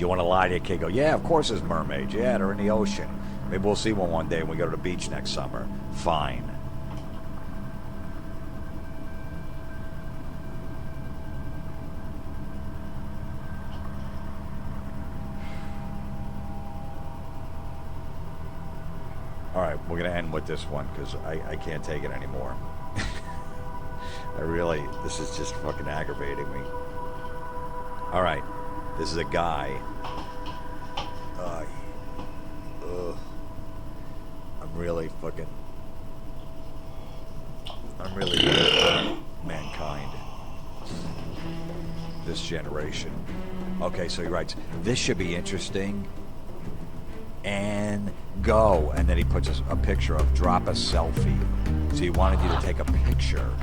You want to lie to your kid? Go, yeah, of course there's mermaids. Yeah, they're in the ocean. Maybe we'll see one day when we go to the beach next summer. Fine. All right, we're going to end with this one because I can't take it anymore. This is just fucking aggravating me. All right, this is a guy. I'm really mankind. This generation. Okay, so he writes, this should be interesting. And go. And then he puts a picture of drop a selfie. So he wanted you to take a picture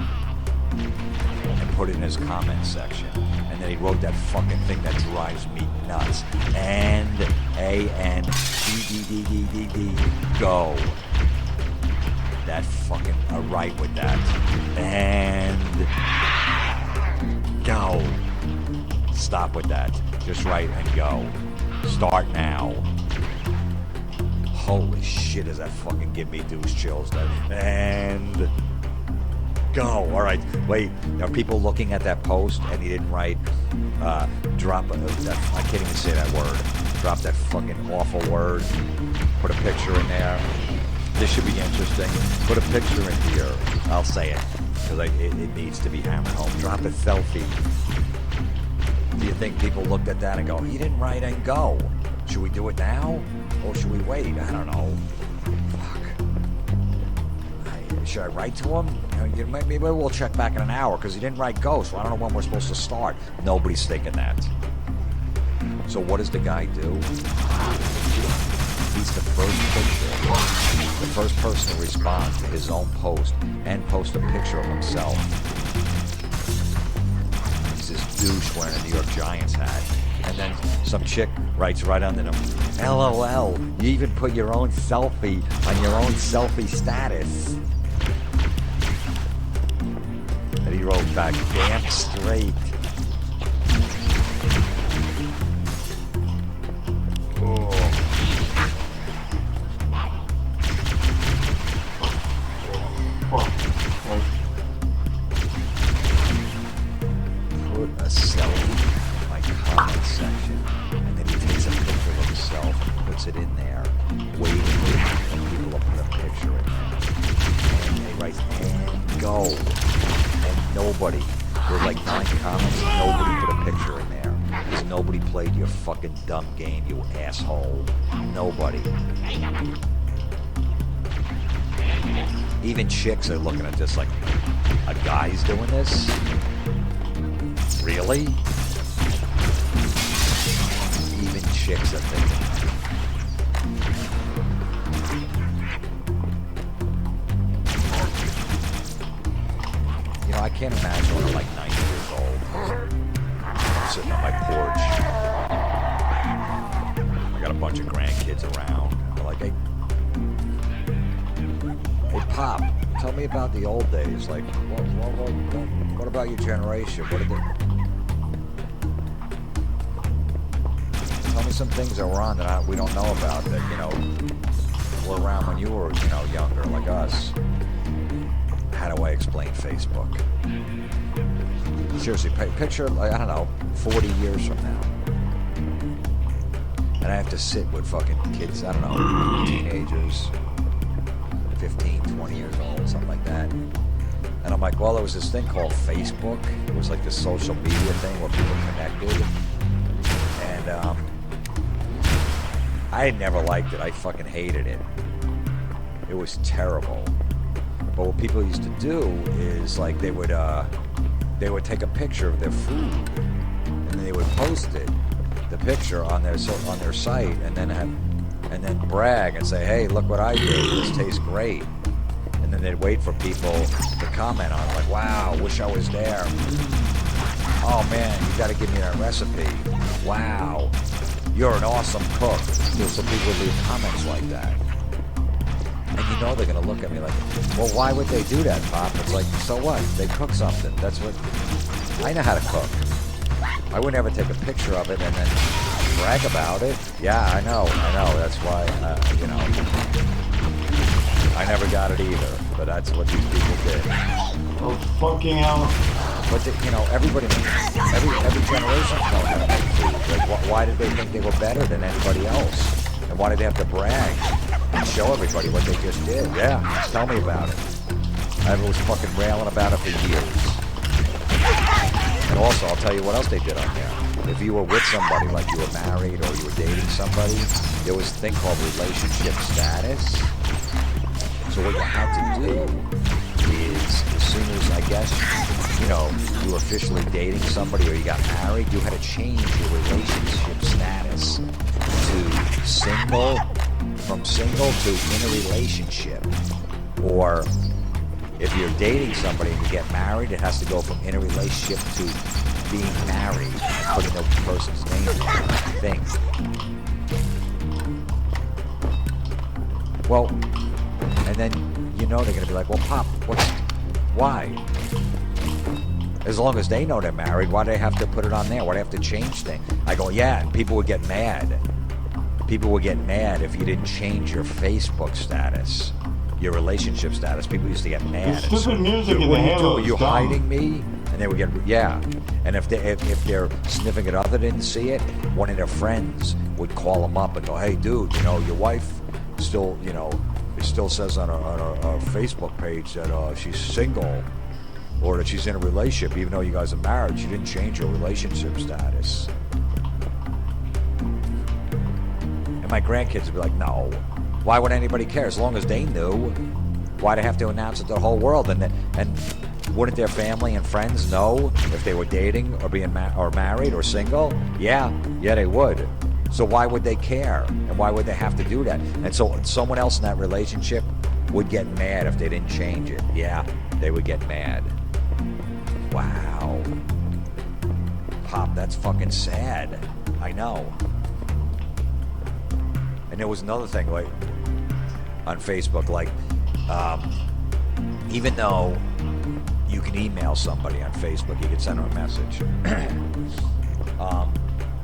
and put it in his comment section. And then he wrote that fucking thing that drives me nuts. And A-N-D-D-D-D-D-D. Go. That fucking, right with that. And go. Stop with that. Just write and go. Start now. Holy shit, does that fucking give me douche chills, though. And go. All right, wait. Are people looking at that post and he didn't write, drop, I can't even say that word. Drop that fucking awful word. Put a picture in there. This should be interesting. Put a picture in here. I'll say it, because it needs to be hammered home. Drop a selfie. Do you think people looked at that and go, he didn't write and go? Should we do it now? Or should we wait? I don't know. Fuck. Should I write to him? Maybe we'll check back in an hour, because he didn't write go, so I don't know when we're supposed to start. Nobody's thinking that. So what does the guy do? He's the first picture. The first person to respond to his own post and post a picture of himself. He's this douche wearing a New York Giants hat. And then some chick writes right under them, LOL, you even put your own selfie on your own selfie status. And he wrote back, damn straight. Oh. Put a selfie in my comment section, and then he takes a picture of himself and puts it in there, waiting for people to put a picture in there. And he writes, and go. And nobody, there's like 9 comments, nobody put a picture in there. Because nobody played your fucking dumb game, you asshole. Nobody. Even chicks are looking at this like, a guy's doing this? Really? Even chicks are thinking that. You know, I can't imagine when I'm like 90 years old, sitting on my porch. I got a bunch of grandkids around. They're like, hey, Pop, tell me about the old days. Like, what about your generation? What did they... Tell me some things that were on that we don't know about that, you know, were around when you were, you know, younger, like us. How do I explain Facebook? Seriously, picture, like, I don't know, 40 years from now. And I have to sit with fucking kids, I don't know, teenagers, 15, 20 years old, something like that. And I'm like, well, there was this thing called Facebook. It was like this social media thing where people connected. And I never liked it. I fucking hated it. It was terrible. But what people used to do is like they would take a picture of their food and they would post it, the picture on their site, and then brag and say, hey, look what I did. This tastes great. And then they'd wait for people to comment on it, like, wow, wish I was there. Oh man, you gotta give me that recipe. Wow, you're an awesome cook. So people would leave comments like that. And you know they're gonna look at me like, well, why would they do that, Pop? It's like, so what? They cook something. That's what, I know how to cook. I would never take a picture of it and then brag about it. Yeah, I know. That's why, I never got it either. But that's what these people did. Oh, fucking hell. But, everybody, every generation's known how to make food. Like, why did they think they were better than anybody else? And why did they have to brag and show everybody what they just did? Yeah, tell me about it. I was fucking railing about it for years. And also, I'll tell you what else they did on there. If you were with somebody, like you were married or you were dating somebody, there was a thing called relationship status. So what you had to do is, as soon as, I guess, you were officially dating somebody or you got married, you had to change your relationship status to single, from single to in a relationship. Or if you're dating somebody and you get married, it has to go from in a relationship to being married and putting the person's name in the thing. Well, and then they're going to be like, well, Pop, why? As long as they know they're married, why do they have to put it on there? Why do they have to change things? I go, yeah, and people would get mad. People would get mad if you didn't change your Facebook status, your relationship status. People used to get mad. The stupid music in the halo is you dumb. hiding me? And they would get, yeah. And if they're sniffing at other didn't see it, one of their friends would call them up and go, hey, dude, your wife still, it still says on her Facebook page that she's single or that she's in a relationship, even though you guys are married. She didn't change her relationship status. And my grandkids would be like, no. Why would anybody care? As long as they knew, why'd they have to announce it to the whole world? And wouldn't their family and friends know if they were dating or being or married or single? Yeah, they would. So why would they care? And why would they have to do that? And so someone else in that relationship would get mad if they didn't change it. Yeah, they would get mad. Wow. Pop, that's fucking sad. I know. And there was another thing, like, on Facebook, like, even though you can email somebody on Facebook, you can send them a message.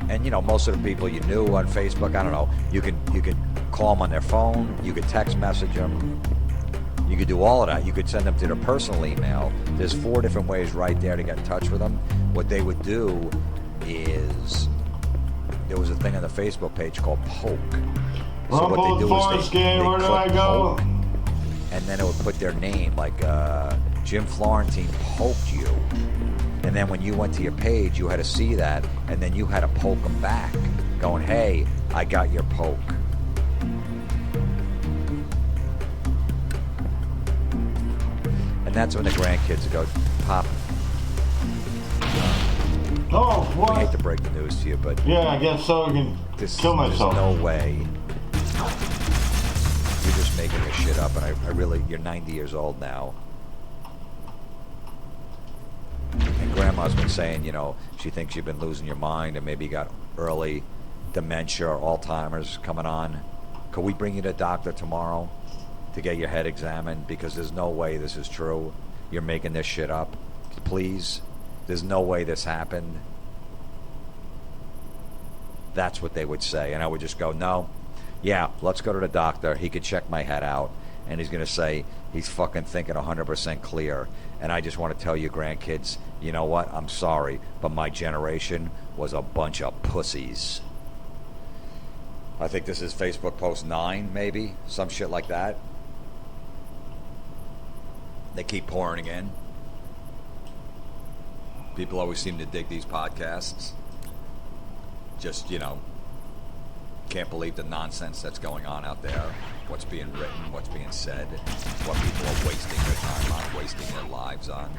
And most of the people you knew on Facebook, I don't know, you could call them on their phone, you could text message them, you could do all of that. You could send them to their personal email. There's 4 different ways right there to get in touch with them. What they would do is, there was a thing on the Facebook page called Poke. So what they do is they where do I click go? Poke, and then it would put their name, like Jim Florentine poked you. And then when you went to your page, you had to see that, and then you had to poke them back, going, hey, I got your poke. And that's when the grandkids go, Pop, Oh, what? I hate to break the news to you, but Yeah, I guess so. I can kill myself. There's no way. You're just making this shit up, and I really, you're 90 years old now. And Grandma's been saying, she thinks you've been losing your mind and maybe you got early dementia or Alzheimer's coming on. Could we bring you to the doctor tomorrow to get your head examined? Because there's no way this is true. You're making this shit up. Please. There's no way this happened. That's what they would say. And I would just go, no. Yeah, let's go to the doctor. He could check my head out. And he's going to say he's fucking thinking 100% clear. And I just want to tell you, grandkids, you know what? I'm sorry, but my generation was a bunch of pussies. I think this is Facebook post 9, maybe. Some shit like that. They keep pouring in. People always seem to dig these podcasts. Just, can't believe the nonsense that's going on out there. What's being written, what's being said, what people are wasting their time on, wasting their lives on.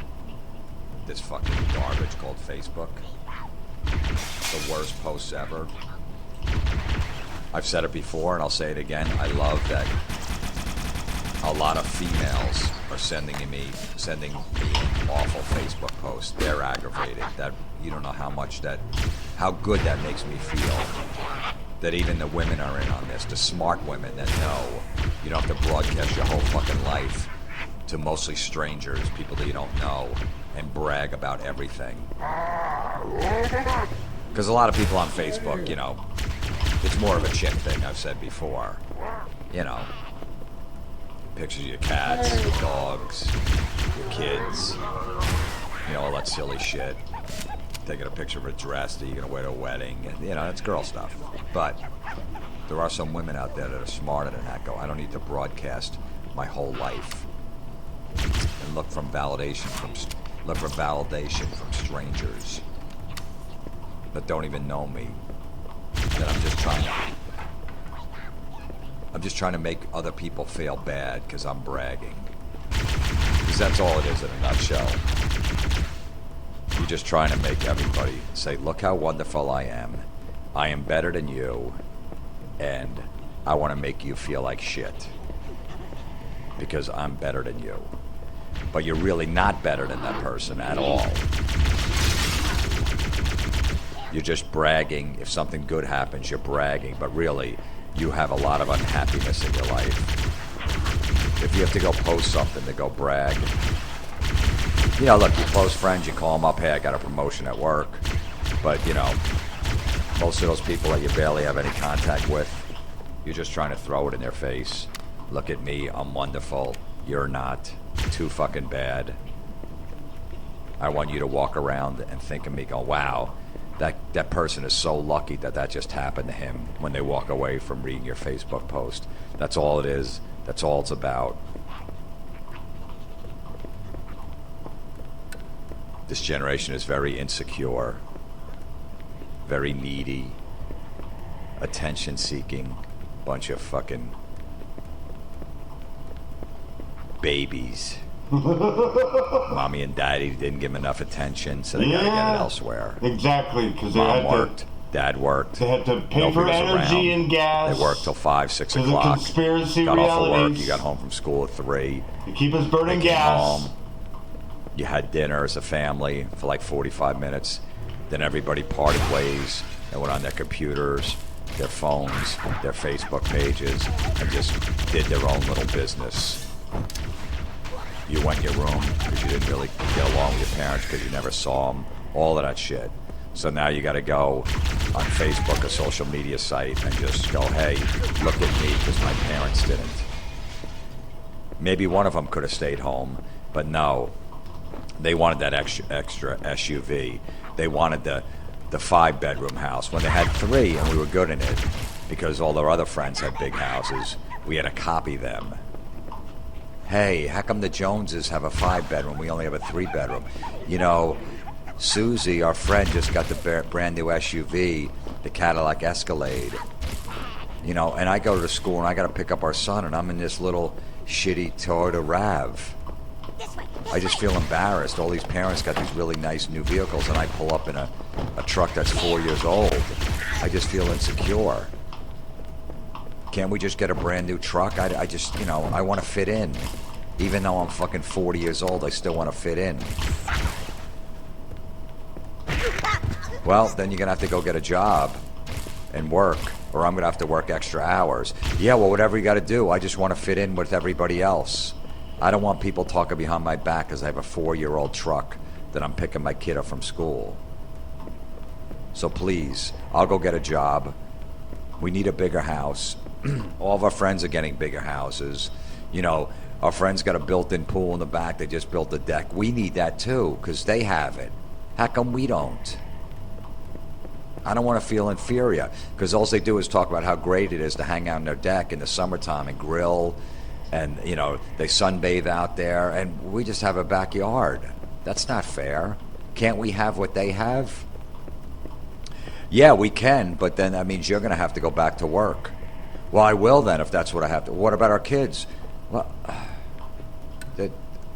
This fucking garbage called Facebook. The worst posts ever. I've said it before and I'll say it again. I love that a lot of females are sending me awful Facebook posts. They're aggravated. That you don't know how good that makes me feel. That even the women are in on this, the smart women that know you don't have to broadcast your whole fucking life to mostly strangers, people that you don't know, and brag about everything. Because a lot of people on Facebook, you know, it's more of a chick thing, I've said before. You know, pictures of your cats, your dogs, your kids, you know, all that silly shit. Taking a picture of a dress that you're going to wear to a wedding. And, you know, it's girl stuff. But there are some women out there that are smarter than that. Go, I don't need to broadcast my whole life and look for validation from strangers that don't even know me. That I'm just trying to make other people feel bad because I'm bragging. Because that's all it is in a nutshell. You're just trying to make everybody say, look how wonderful I am. I am better than you. And I want to make you feel like shit. Because I'm better than you. But you're really not better than that person at all. You're just bragging. If something good happens, you're bragging. But really, you have a lot of unhappiness in your life. If you have to go post something to go brag, you know, look, you close friends, you call them up, hey, I got a promotion at work. But, you know, most of those people that you barely have any contact with, you're just trying to throw it in their face. Look at me, I'm wonderful. You're not. Too fucking bad. I want you to walk around and think of me, go, wow, that person is so lucky that just happened to him when they walk away from reading your Facebook post. That's all it is. That's all it's about. This generation is very insecure, very needy, attention-seeking, bunch of fucking babies. Mommy and daddy didn't give them enough attention, so they gotta get it elsewhere. Exactly, because Mom worked, dad worked. They had to pay for energy and gas. They worked till 5, 6 o'clock. Conspiracy got off of work, realities. you got home from school at 3. To keep us burning They came gas. home. You had dinner as a family for like 45 minutes. Then everybody parted ways and went on their computers, their phones, their Facebook pages, and just did their own little business. You went in your room because you didn't really get along with your parents because you never saw them. All of that shit. So now you got to go on Facebook, a social media site, and just go, hey, look at me because my parents didn't. Maybe one of them could have stayed home, but no. They wanted that extra SUV. They wanted the 5-bedroom house. When they had 3 and we were good in it, because all their other friends had big houses, we had to copy them. Hey, how come the Joneses have a 5-bedroom? We only have a 3-bedroom. You know, Susie, our friend, just got the brand new SUV, the Cadillac Escalade. You know, and I go to school and I got to pick up our son, and I'm in this little shitty Toyota RAV. I just feel embarrassed. All these parents got these really nice new vehicles, and I pull up in a truck that's 4 years old. I just feel insecure. Can't we just get a brand new truck? I just, you know, I want to fit in. Even though I'm fucking 40 years old, I still want to fit in. Well, then you're going to have to go get a job and work, or I'm going to have to work extra hours. Yeah, well, whatever you got to do. I just want to fit in with everybody else. I don't want people talking behind my back because I have a 4-year-old truck that I'm picking my kid up from school. So please, I'll go get a job. We need a bigger house. All of our friends are getting bigger houses. You know, our friends got a built-in pool in the back. They just built a deck. We need that too because they have it. How come we don't? I don't want to feel inferior because all they do is talk about how great it is to hang out on their deck in the summertime and grill. And, you know, they sunbathe out there, and we just have a backyard. That's not fair. Can't we have what they have? Yeah, we can, but then that means you're going to have to go back to work. Well, I will then if that's what I have to. What about our kids? Well,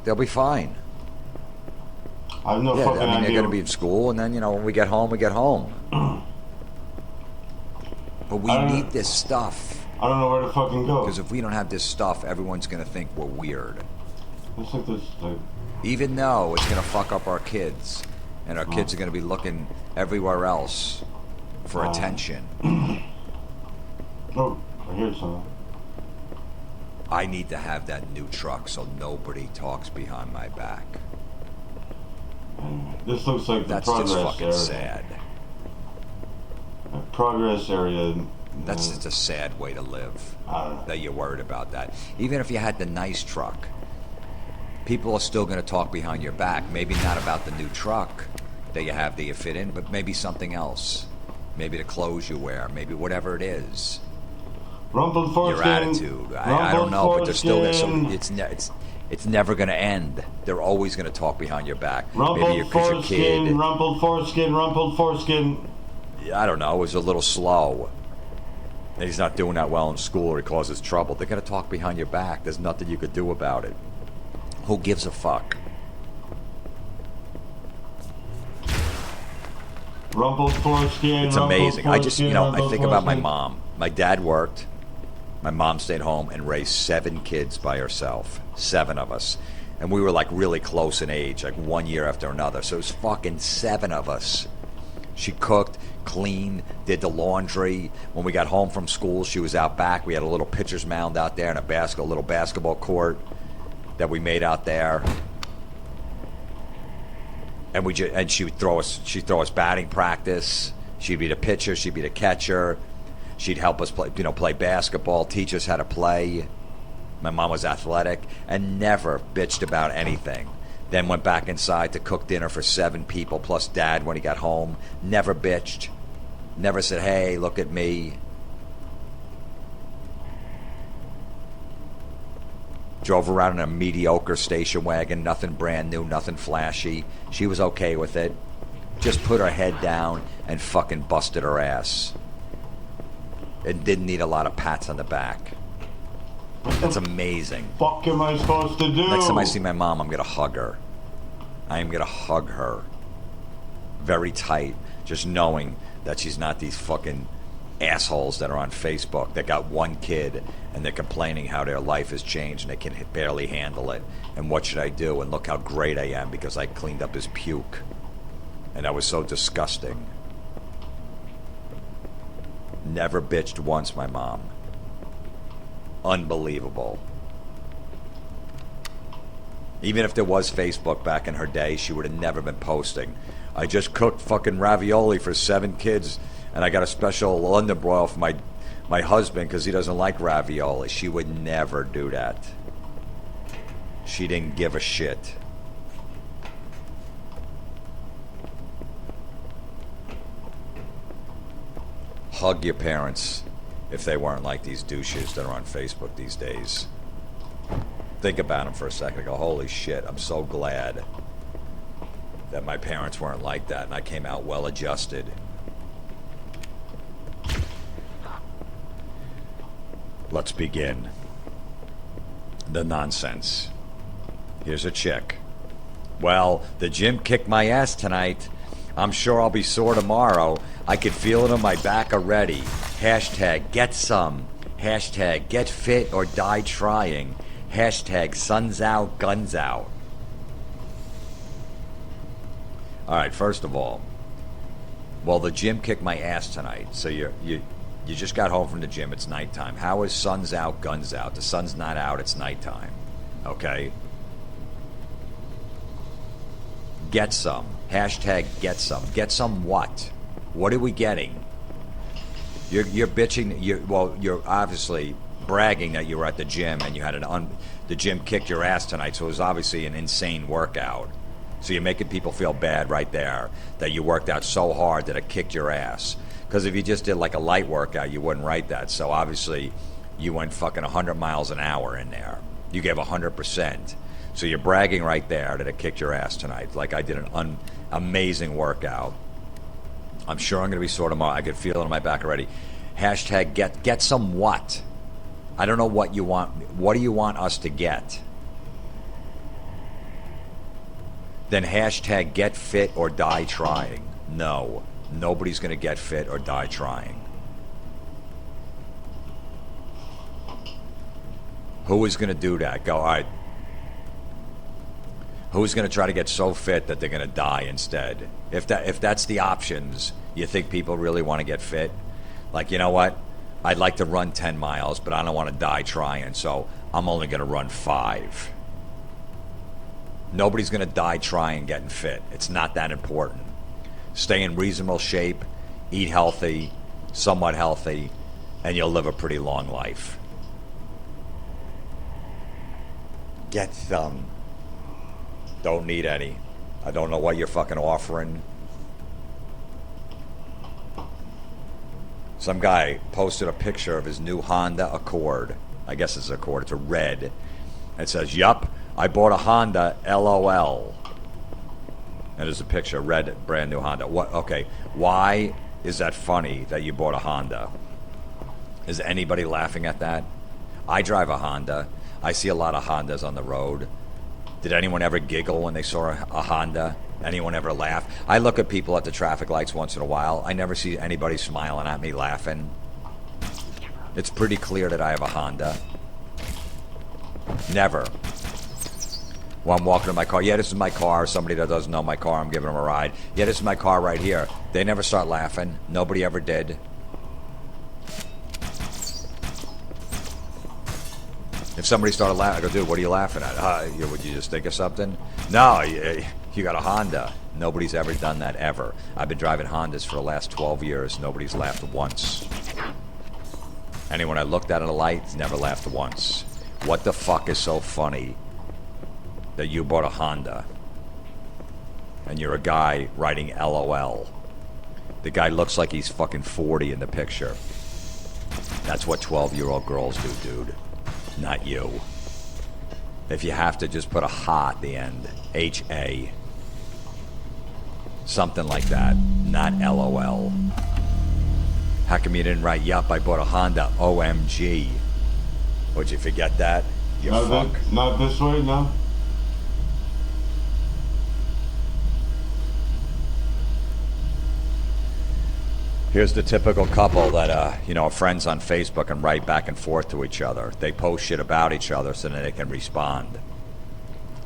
they'll be fine. I have no fucking idea. They're going to be in school, and then, you know, when we get home, we get home. But we need this stuff. I don't know where to fucking go. Because if we don't have this stuff, everyone's going to think we're weird. Looks like this, like... Even though it's going to fuck up our kids. And our kids are going to be looking everywhere else for attention. Oh, I hear something. I need to have that new truck so nobody talks behind my back. This looks like the That's progress just fucking there. sad. progress area. That's just a sad way to live. I don't know. That you're worried about that. Even if you had the nice truck, people are still going to talk behind your back. Maybe not about the new truck that you have that you fit in, but maybe something else. Maybe the clothes you wear. Maybe whatever it is. Rumpled Your foreskin. attitude. I don't know, but they're still going foreskin. to. It's never going to end. They're always going to talk behind your back. Maybe Rumpled because your foreskin. kid. Rumpled foreskin. Rumpled foreskin. I don't know. Was a little slow. And he's not doing that well in school, or he causes trouble. They're going to talk behind your back. There's nothing you could do about it. Who gives a fuck? Rumpled foreskin. It's rumpled amazing. I just, foreskin, I rumpled think about my foreskin. mom. My dad worked. My mom stayed home and raised 7 kids by herself. 7 of us. And we were like really close in age, like 1 year after another. So it was fucking 7 of us. She cooked, cleaned, did the laundry. When we got home from school, she was out back. We had a little pitcher's mound out there and a little basketball court that we made out there. And she'd throw us batting practice. She'd be the pitcher, she'd be the catcher. She'd help us play basketball, teach us how to play. My mom was athletic and never bitched about anything. Then went back inside to cook dinner for 7 people plus dad when he got home. Never bitched. Never said, hey, look at me. Drove around in a mediocre station wagon, nothing brand new, nothing flashy. She was okay with it. Just put her head down and fucking busted her ass. And didn't need a lot of pats on the back. That's amazing. What the fuck am I supposed to do? Next time I see my mom, I'm going to hug her. I am going to hug her. Very tight. Just knowing that she's not these fucking assholes that are on Facebook that got 1 kid and they're complaining how their life has changed and they can barely handle it. And what should I do? And look how great I am because I cleaned up his puke. And that was so disgusting. Never bitched once, my mom. Unbelievable. Even if there was Facebook back in her day, she would have never been posting. I just cooked fucking ravioli for 7 kids, and I got a special London broil for my husband because he doesn't like ravioli. She would never do that. She didn't give a shit. Hug your parents if they weren't like these douches that are on Facebook these days. Think about them for a second and go, holy shit, I'm so glad that my parents weren't like that and I came out well adjusted. Let's begin. The nonsense. Here's a chick. Well, the gym kicked my ass tonight. I'm sure I'll be sore tomorrow. I could feel it on my back already. Hashtag get some. Hashtag get fit or die trying. Hashtag sun's out, guns out. Alright, first of all, well, the gym kicked my ass tonight. So you just got home from the gym, it's nighttime. How is sun's out, guns out? The sun's not out, it's nighttime. Okay? Get some. Hashtag get some. Get some what? What are we getting? You're bitching. You're obviously bragging that you were at the gym and you had the gym kicked your ass tonight. So it was obviously an insane workout. So you're making people feel bad right there that you worked out so hard that it kicked your ass. Because if you just did like a light workout, you wouldn't write that. So obviously you went fucking 100 miles an hour in there. You gave 100%. So you're bragging right there that it kicked your ass tonight. Like I did an amazing workout. I'm sure I'm going to be sore tomorrow. I could feel it on my back already. Hashtag get some what? I don't know what you want. What do you want us to get? Then hashtag get fit or die trying. No, nobody's going to get fit or die trying. Who is going to do that? Go, all right. Who's going to try to get so fit that they're going to die instead? If that's the options, you think people really want to get fit? Like, you know what? I'd like to run 10 miles, but I don't want to die trying, so I'm only going to run 5. Nobody's going to die trying getting fit. It's not that important. Stay in reasonable shape, eat healthy, somewhat healthy, and you'll live a pretty long life. Get some. Don't need any. I don't know what you're fucking offering. Some guy posted a picture of his new Honda Accord. I guess it's an Accord. It's a red. It says, yup, I bought a Honda, LOL. And there's a picture, red, brand new Honda. What? Okay, why is that funny that you bought a Honda? Is anybody laughing at that? I drive a Honda. I see a lot of Hondas on the road. Did anyone ever giggle when they saw a Honda? Anyone ever laugh? I look at people at the traffic lights once in a while. I never see anybody smiling at me, laughing. It's pretty clear that I have a Honda. Never. When I'm walking to my car, yeah, this is my car. Somebody that doesn't know my car, I'm giving them a ride. Yeah, this is my car right here. They never start laughing. Nobody ever did. If somebody started laughing, I go, dude, what are you laughing at? Would you just think of something? No, you got a Honda. Nobody's ever done that, ever. I've been driving Hondas for the last 12 years. Nobody's laughed once. Anyone I looked at in the lights never laughed once. What the fuck is so funny that you bought a Honda and you're a guy writing LOL? The guy looks like he's fucking 40 in the picture. That's what 12-year-old girls do, dude. Not you. If you have to, just put a ha at the end. H-A. Something like that. Not LOL. How come you didn't write, yup, I bought a Honda, OMG? Would you forget that? You fuck. Not this way, no? Here's the typical couple that, are friends on Facebook and write back and forth to each other. They post shit about each other so that they can respond.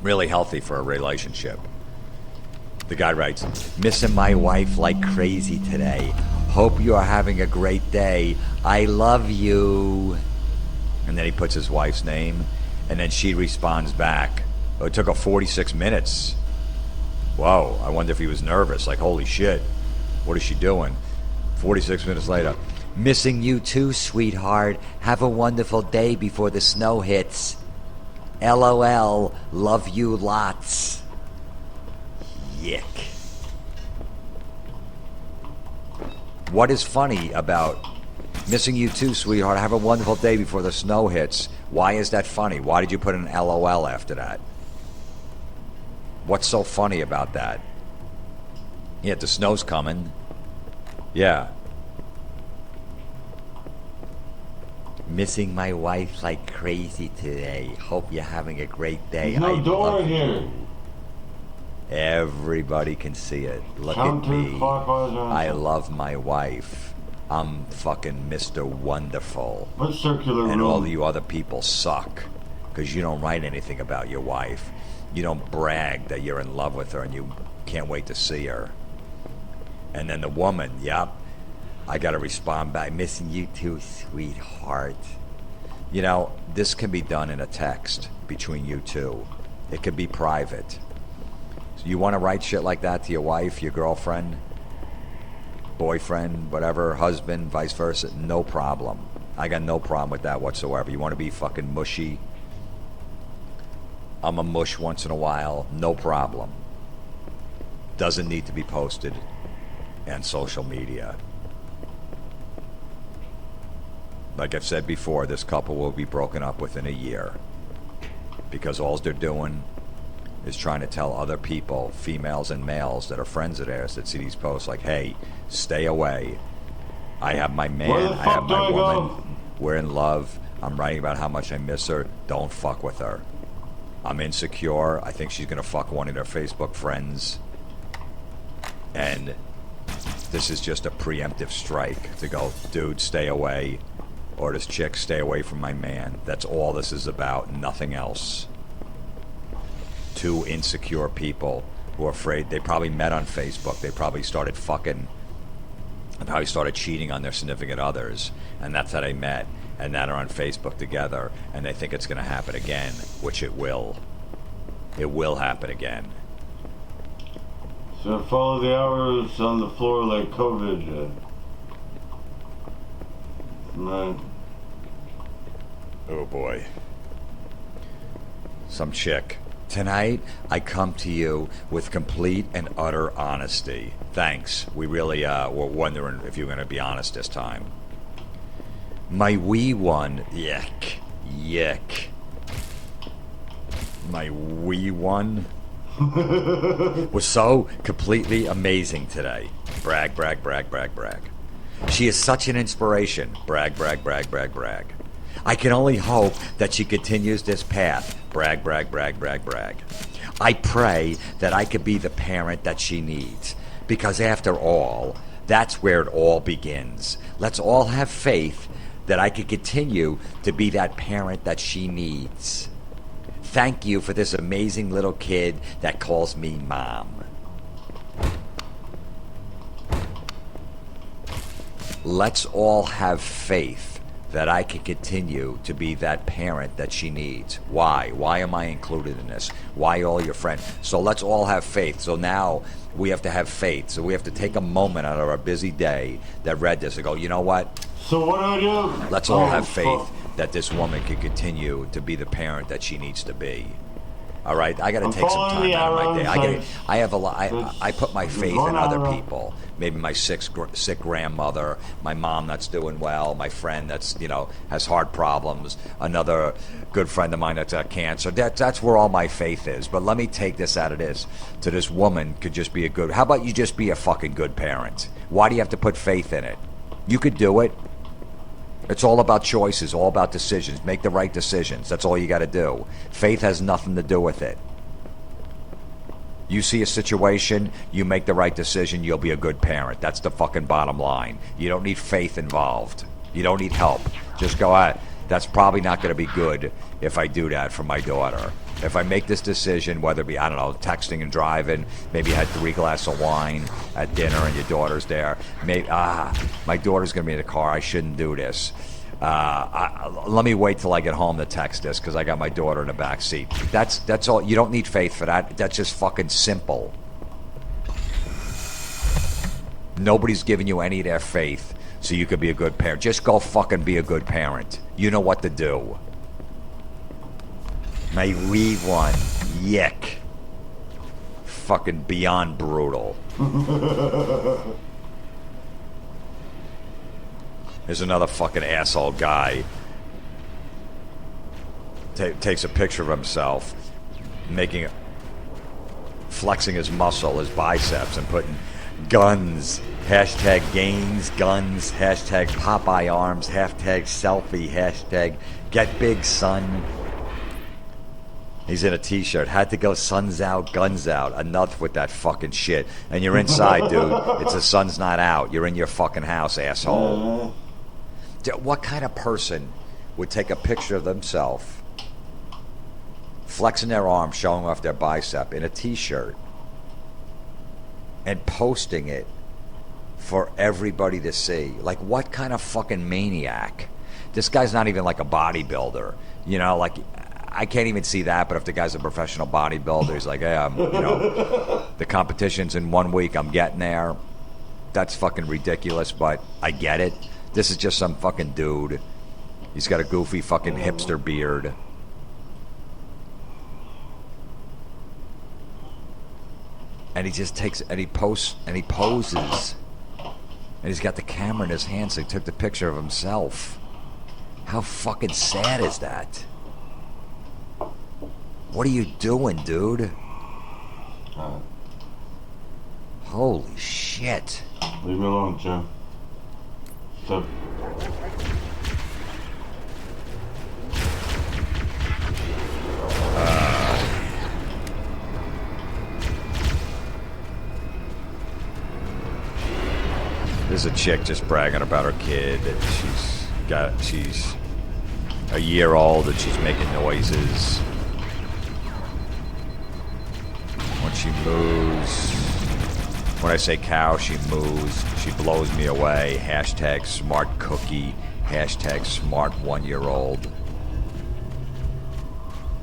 Really healthy for a relationship. The guy writes, missing my wife like crazy today. Hope you are having a great day. I love you. And then he puts his wife's name, and then she responds back. Oh, it took her 46 minutes. Whoa, I wonder if he was nervous. Like, holy shit, what is she doing? 46 minutes later. Missing you too, sweetheart. Have a wonderful day before the snow hits. LOL. Love you lots. Yick. What is funny about missing you too, sweetheart? Have a wonderful day before the snow hits. Why is that funny? Why did you put an LOL after that? What's so funny about that? Yeah, the snow's coming. Yeah. Missing my wife like crazy today. Hope you're having a great day. There's no door here. Everybody can see it. Look at me. I love my wife. I'm fucking Mr. Wonderful. What circular room? And all you other people suck. Because you don't write anything about your wife. You don't brag that you're in love with her and you can't wait to see her. And then the woman, yep, I gotta respond back, missing you too, sweetheart. This can be done in a text between you two. It could be private. So you want to write shit like that to your wife, your girlfriend, boyfriend, whatever, husband, vice versa, no problem. I got no problem with that whatsoever. You want to be fucking mushy? I'm a mush once in a while, no problem. Doesn't need to be posted and social media. Like I've said before, this couple will be broken up within a year because all they're doing is trying to tell other people, females and males that are friends of theirs that see these posts like, hey, stay away. I have my man, I have my woman, we're in love, I'm writing about how much I miss her, don't fuck with her. I'm insecure, I think she's gonna fuck one of their Facebook friends, and this is just a preemptive strike to go, dude, stay away, or this chick, stay away from my man. That's all this is about, nothing else. Two insecure people who are afraid. They probably met on Facebook. They probably started fucking, and probably started cheating on their significant others, and that's how they met, and now they're on Facebook together, and they think it's going to happen again, which it will. It will happen again. So follow the hours on the floor like COVID. Right. Oh boy. Some chick. Tonight, I come to you with complete and utter honesty. Thanks. We really were wondering if you're going to be honest this time. My wee one, yuck, yuck. My wee one was so completely amazing today. Brag, brag, brag, brag, brag. She is such an inspiration. Brag, brag, brag, brag, brag. I can only hope that she continues this path. Brag, brag, brag, brag, brag. I pray that I could be the parent that she needs. Because after all, that's where it all begins. Let's all have faith that I could continue to be that parent that she needs. Thank you for this amazing little kid that calls me Mom. Let's all have faith that I can continue to be that parent that she needs. Why? Why am I included in this? Why all your friends? So let's all have faith. So now we have to have faith. So we have to take a moment out of our busy day that read this and go, you know what? So what do I do? Let's all have faith that this woman can continue to be the parent that she needs to be. All right, I got to take some time out of my day. I have a lot. I put my faith in other people. Maybe my sick grandmother, my mom that's doing well, my friend that's has heart problems, another good friend of mine that's got cancer. That's where all my faith is. But let me take this out of this. To this woman could just be a good. How about you just be a fucking good parent? Why do you have to put faith in it? You could do it. It's all about choices, all about decisions. Make the right decisions. That's all you got to do. Faith has nothing to do with it. You see a situation, you make the right decision, you'll be a good parent. That's the fucking bottom line. You don't need faith involved. You don't need help. Just go out. That's probably not going to be good if I do that for my daughter. If I make this decision, whether it be, I don't know, texting and driving, maybe you had 3 glasses of wine at dinner and your daughter's there. Maybe, my daughter's going to be in the car. I shouldn't do this. Let me wait till I get home to text this because I got my daughter in the back seat. That's all. You don't need faith for that. That's just fucking simple. Nobody's giving you any of their faith so you could be a good parent. Just go fucking be a good parent. You know what to do. My wee one. Yick. Fucking beyond brutal. There's another fucking asshole guy. Takes a picture of himself, flexing his muscle, his biceps, and putting guns, hashtag gains, guns, hashtag Popeye arms, hashtag selfie, hashtag get big son. He's in a t-shirt. Had to go sun's out, guns out. Enough with that fucking shit. And you're inside, dude. It's the sun's not out. You're in your fucking house, asshole. What kind of person would take a picture of themselves, flexing their arm, showing off their bicep in a t-shirt, and posting it for everybody to see? Like, what kind of fucking maniac? This guy's not even like a bodybuilder. Like, I can't even see that, but if the guy's a professional bodybuilder, he's like, hey, the competition's in 1 week, I'm getting there. That's fucking ridiculous, but I get it. This is just some fucking dude. He's got a goofy fucking hipster beard. And he just takes, and he posts, and he poses. And he's got the camera in his hand, so he took the picture of himself. How fucking sad is that? What are you doing, dude? Holy shit. Leave me alone, Jim. Stop. There's a chick just bragging about her kid. She's a year old and she's making noises. When she moves, when I say cow, she moves. She blows me away. Hashtag smart cookie. Hashtag smart 1-year-old.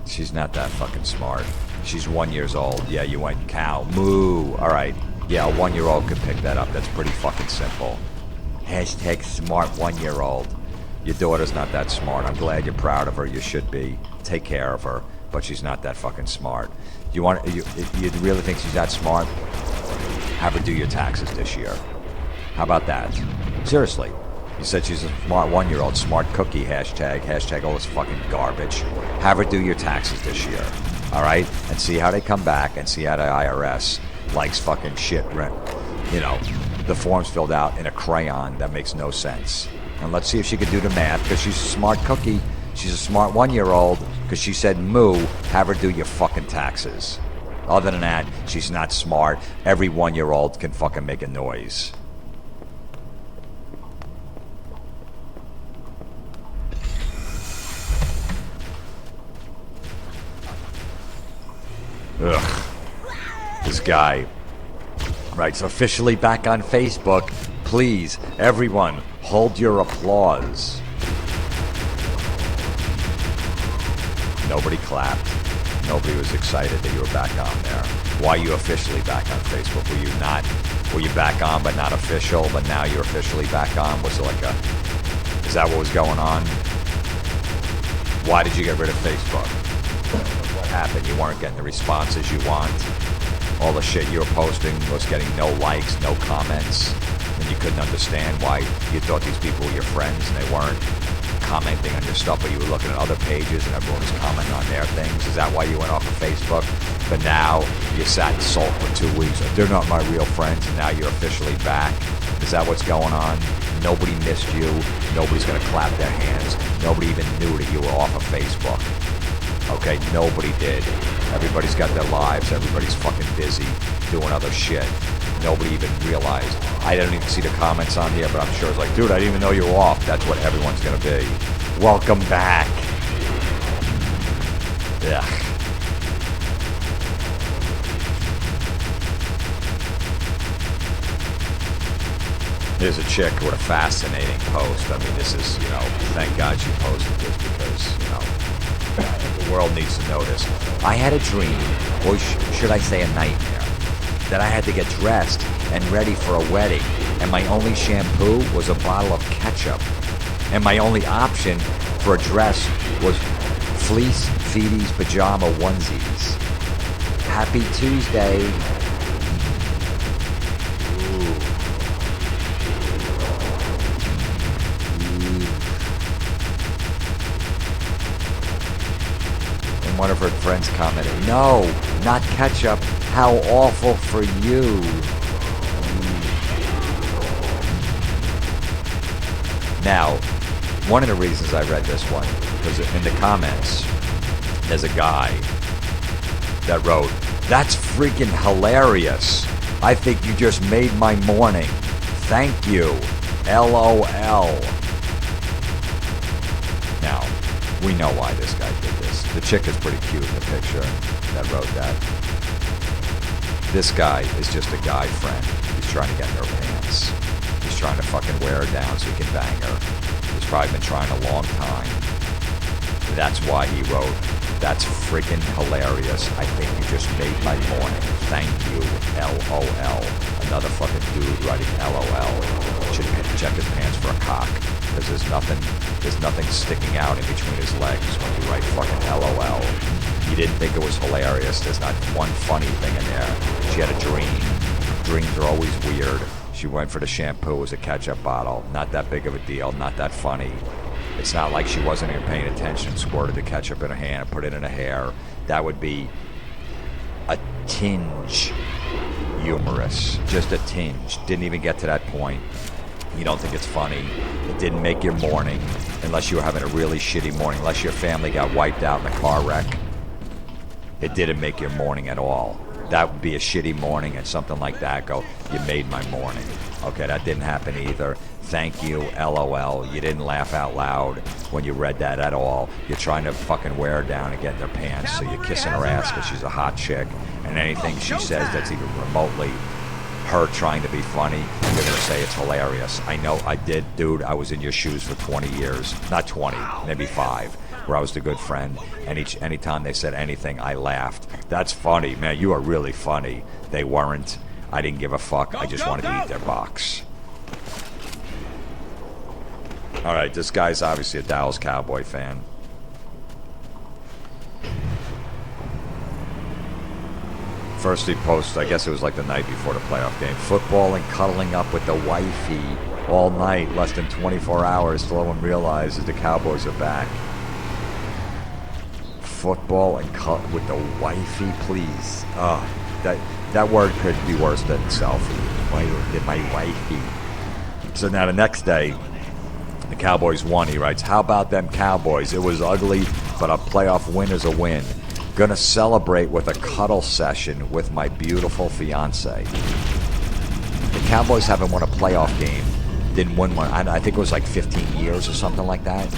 She's not that fucking smart. She's 1 year old. Yeah, you went cow. Moo. All right. Yeah, a 1-year-old could pick that up. That's pretty fucking simple. Hashtag smart 1-year-old. Your daughter's not that smart. I'm glad you're proud of her. You should be. Take care of her. But she's not that fucking smart. You really think she's that smart? Have her do your taxes this year. How about that? Seriously. You said she's a smart 1-year-old, smart cookie, hashtag all this fucking garbage. Have her do your taxes this year. All right? And see how they come back and see how the IRS likes fucking shit. You know, the forms filled out in a crayon that makes no sense. And let's see if she can do the math, because she's a smart cookie. She's a smart 1-year-old, because she said moo, have her do your fucking taxes. Other than that, she's not smart. Every 1-year-old can fucking make a noise. Ugh. This guy writes, officially back on Facebook. Please, everyone, hold your applause. Nobody clapped. Nobody was excited that you were back on there. Why are you officially back on Facebook? Were you back on but not official, but now you're officially back on? Was it like is that what was going on? Why did you get rid of Facebook? What happened? You weren't getting the responses you want. All the shit you were posting was getting no likes, no comments. And you couldn't understand why you thought these people were your friends and they weren't commenting on your stuff, but you were looking at other pages and everyone was commenting on their things. Is that why you went off of Facebook? But now you sat and sulked for 2 weeks. They're not my real friends, and now you're officially back. Is that what's going on? Nobody missed you. Nobody's going to clap their hands. Nobody even knew that you were off of Facebook. Okay, nobody did. Everybody's got their lives. Everybody's fucking busy doing other shit. Nobody even realized. I didn't even see the comments on here, but I'm sure it's like, dude, I didn't even know you were off. That's what everyone's gonna be. Welcome back. Ugh. There's a chick with a fascinating post. I mean, this is, thank God she posted this because, the world needs to know this. I had a dream, or should I say a nightmare, that I had to get dressed and ready for a wedding, and my only shampoo was a bottle of ketchup, and my only option for a dress was fleece Feeties pajama onesies. Happy Tuesday. And one of her friends commented, no, not ketchup. How awful for you. Now, one of the reasons I read this one was in the comments, there's a guy that wrote, that's freaking hilarious. I think you just made my morning. Thank you. LOL. Now, we know why this guy did this. The chick is pretty cute in the picture that wrote that. This guy is just a guy friend. He's trying to get in her pants. He's trying to fucking wear her down so he can bang her. He's probably been trying a long time. That's why he wrote, that's freaking hilarious. I think you just made my morning. Thank you. LOL. Another fucking dude writing LOL. Should check his pants for a cock. Because there's nothing sticking out in between his legs when you write fucking LOL. You didn't think it was hilarious. There's not one funny thing in there. She had a dream. Dreams are always weird. She went for the shampoo. It was a ketchup bottle. Not that big of a deal. Not that funny. It's not like she wasn't even paying attention. Squirted the ketchup in her hand and put it in her hair. That would be a tinge humorous. Just a tinge. Didn't even get to that point. You don't think it's funny. It didn't make your morning unless you were having a really shitty morning. Unless your family got wiped out in a car wreck. It didn't make your morning at all. That would be a shitty morning and something like that. Go, you made my morning. Okay, that didn't happen either. Thank you, LOL. You didn't laugh out loud when you read that at all. You're trying to fucking wear her down and get in their pants. So you're kissing her ass because she's a hot chick. And anything she says that's even remotely her trying to be funny, you're going to say it's hilarious. I know I did, dude. I was in your shoes for 20 years. Not 20, maybe 5. Where I was the good friend, and anytime they said anything, I laughed. That's funny, man. You are really funny. They weren't. I didn't give a fuck. I just wanted to eat their box. All right, this guy's obviously a Dallas Cowboy fan. First he posts, I guess it was like the night before the playoff game, football and cuddling up with the wifey all night, less than 24 hours till everyone realizes the Cowboys are back. Football and with the wifey, please. That word could be worse than selfie. My wifey. So now the next day, the Cowboys won. He writes, how about them Cowboys? It was ugly, but a playoff win is a win. Gonna celebrate with a cuddle session with my beautiful fiance. The Cowboys haven't won a playoff game. Didn't win one. I think it was like 15 years or something like that.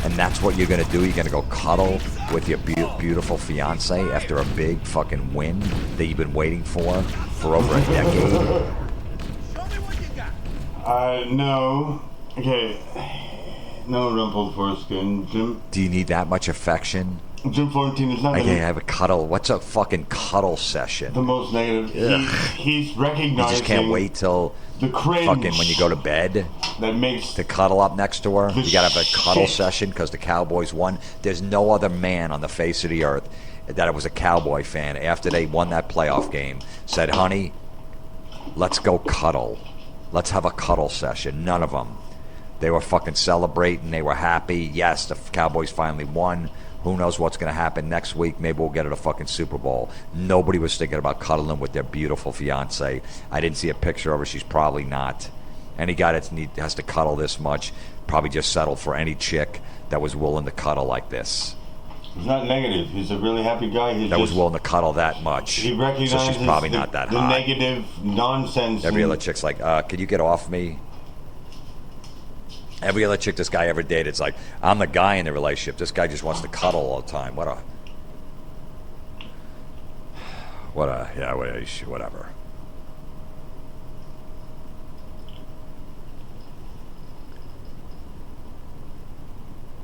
And that's what you're gonna do? You're gonna go cuddle with your beautiful fiance after a big fucking win that you've been waiting for over a decade? No. Okay. No rumpled foreskin. Jim. Do you need that much affection? Jim Florentine is not I gonna can't have a cuddle. What's a fucking cuddle session? the most negative. He's You recognizing just can't wait till the cringe fucking when you go to bed that makes to cuddle up next to her. The You gotta have a cuddle shit. session because the Cowboys won. There's no other man on the face of the earth that was a Cowboy fan after they won that playoff game said, honey, let's go cuddle. Let's have a cuddle session. None of them. They were fucking celebrating. They were happy. Yes, the Cowboys finally won. Who knows what's going to happen next week? Maybe we'll get to the fucking Super Bowl. Nobody was thinking about cuddling with their beautiful fiance. I didn't see a picture of her. She's probably not. Any guy that has to cuddle this much probably just settled for any chick that was willing to cuddle like this. He's not negative. He's a really happy guy. That was willing to cuddle that much. He recognizes So she's probably not that the hot. negative nonsense. Every other chick's like, can you get off me? Every other chick this guy ever dated, it's like, I'm the guy in the relationship. This guy just wants to cuddle all the time. Whatever.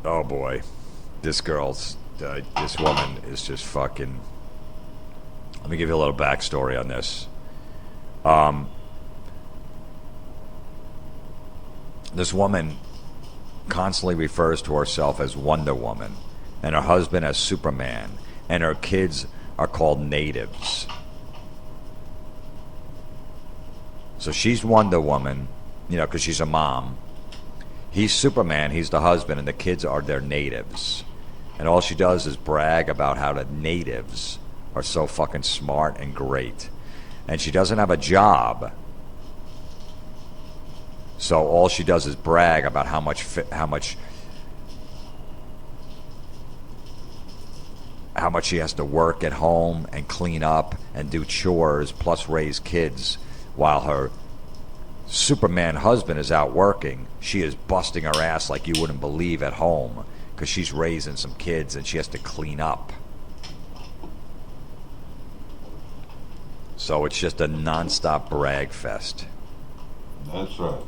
Oh boy. This woman is just fucking. Let me give you a little backstory on this. This woman constantly refers to herself as Wonder Woman and her husband as Superman, and her kids are called natives. So she's Wonder Woman, because she's a mom. He's Superman, he's the husband, and the kids are their natives. And all she does is brag about how the natives are so fucking smart and great. And she doesn't have a job. So all she does is brag about how much she has to work at home and clean up and do chores plus raise kids while her Superman husband is out working. She is busting her ass like you wouldn't believe at home because she's raising some kids and she has to clean up. So it's just a nonstop brag fest. That's right.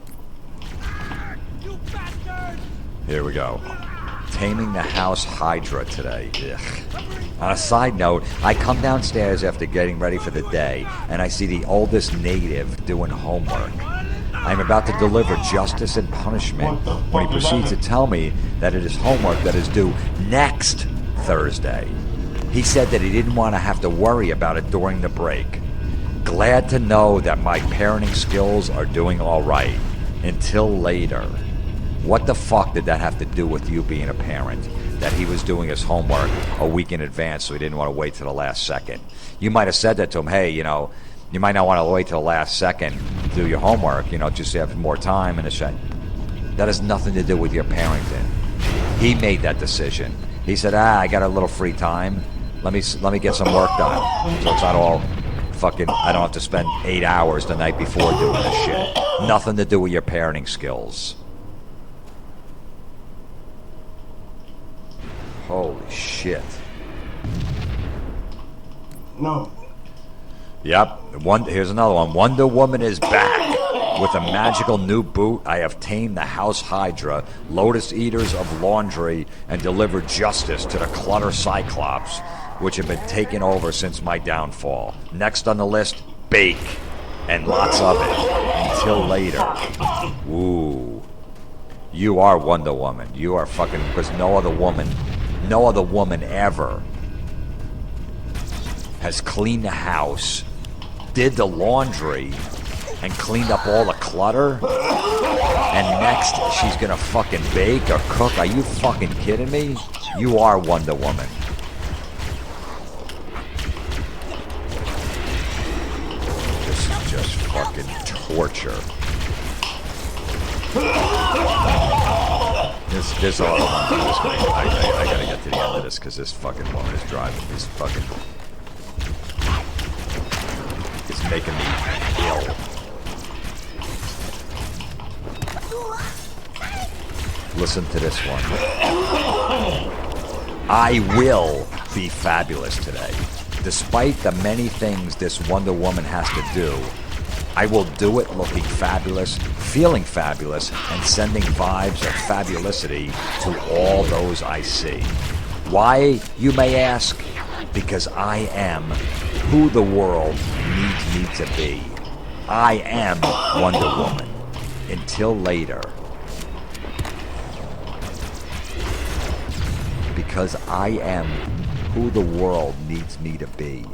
You bastard! Here we go. Taming the house hydra today. Ugh. On a side note, I come downstairs after getting ready for the day, and I see the oldest native doing homework. I'm about to deliver justice and punishment when he proceeds to tell me that it is homework that is due next Thursday. He said that he didn't want to have to worry about it during the break. Glad to know that my parenting skills are doing all right. Until later. What the fuck did that have to do with you being a parent? That he was doing his homework a week in advance so he didn't want to wait till the last second. You might have said that to him, hey, you might not want to wait till the last second to do your homework, just to have more time and a shit. That has nothing to do with your parenting. He made that decision. He said, I got a little free time. Let me get some work done. So it's not all fucking, I don't have to spend 8 hours the night before doing this shit. Nothing to do with your parenting skills. Holy shit. No. Yep. Here's another one. Wonder Woman is back. With a magical new boot, I have tamed the House Hydra, Lotus Eaters of Laundry, and delivered justice to the Clutter Cyclops, which have been taken over since my downfall. Next on the list, bake. And lots of it. Until later. Ooh. You are Wonder Woman. You are fucking, because no other woman ever has cleaned the house, did the laundry, and cleaned up all the clutter. And next, she's gonna fucking bake or cook. Are you fucking kidding me? You are Wonder Woman. This is just fucking torture. This all I gotta get to the end of this because this fucking woman is driving. This fucking it's making me ill. Listen to this one. I will be fabulous today. Despite the many things this Wonder Woman has to do, I will do it looking fabulous, feeling fabulous, and sending vibes of fabulicity to all those I see. Why, you may ask? Because I am who the world needs me to be. I am Wonder Woman. Until later. Because I am who the world needs me to be.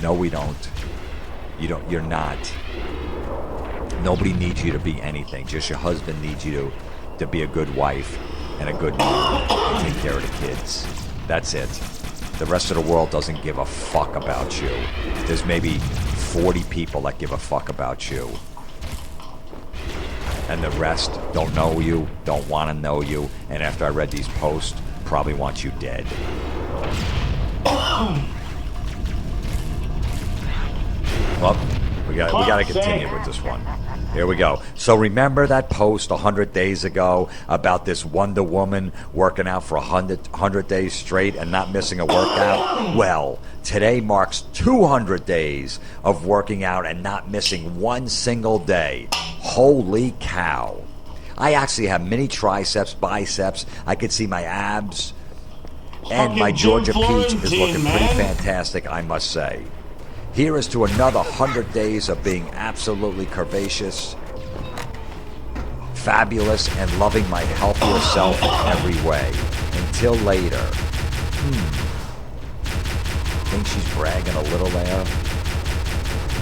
No, we don't. You're not. Nobody needs you to be anything. Just your husband needs you to be a good wife and a good mom and take care of the kids. That's it. The rest of the world doesn't give a fuck about you. There's maybe 40 people that give a fuck about you. And the rest don't know you, don't want to know you, and after I read these posts, probably want you dead. Well, we got to continue with this one. Here we go. So remember that post 100 days ago about this Wonder Woman working out for 100 days straight and not missing a workout? Well, today marks 200 days of working out and not missing one single day. Holy cow. I actually have mini triceps, biceps. I could see my abs. And my Georgia Peach is looking pretty fantastic, I must say. Here is to another 100 days of being absolutely curvaceous, fabulous, and loving my healthier self in every way. Until later. Think she's bragging a little there?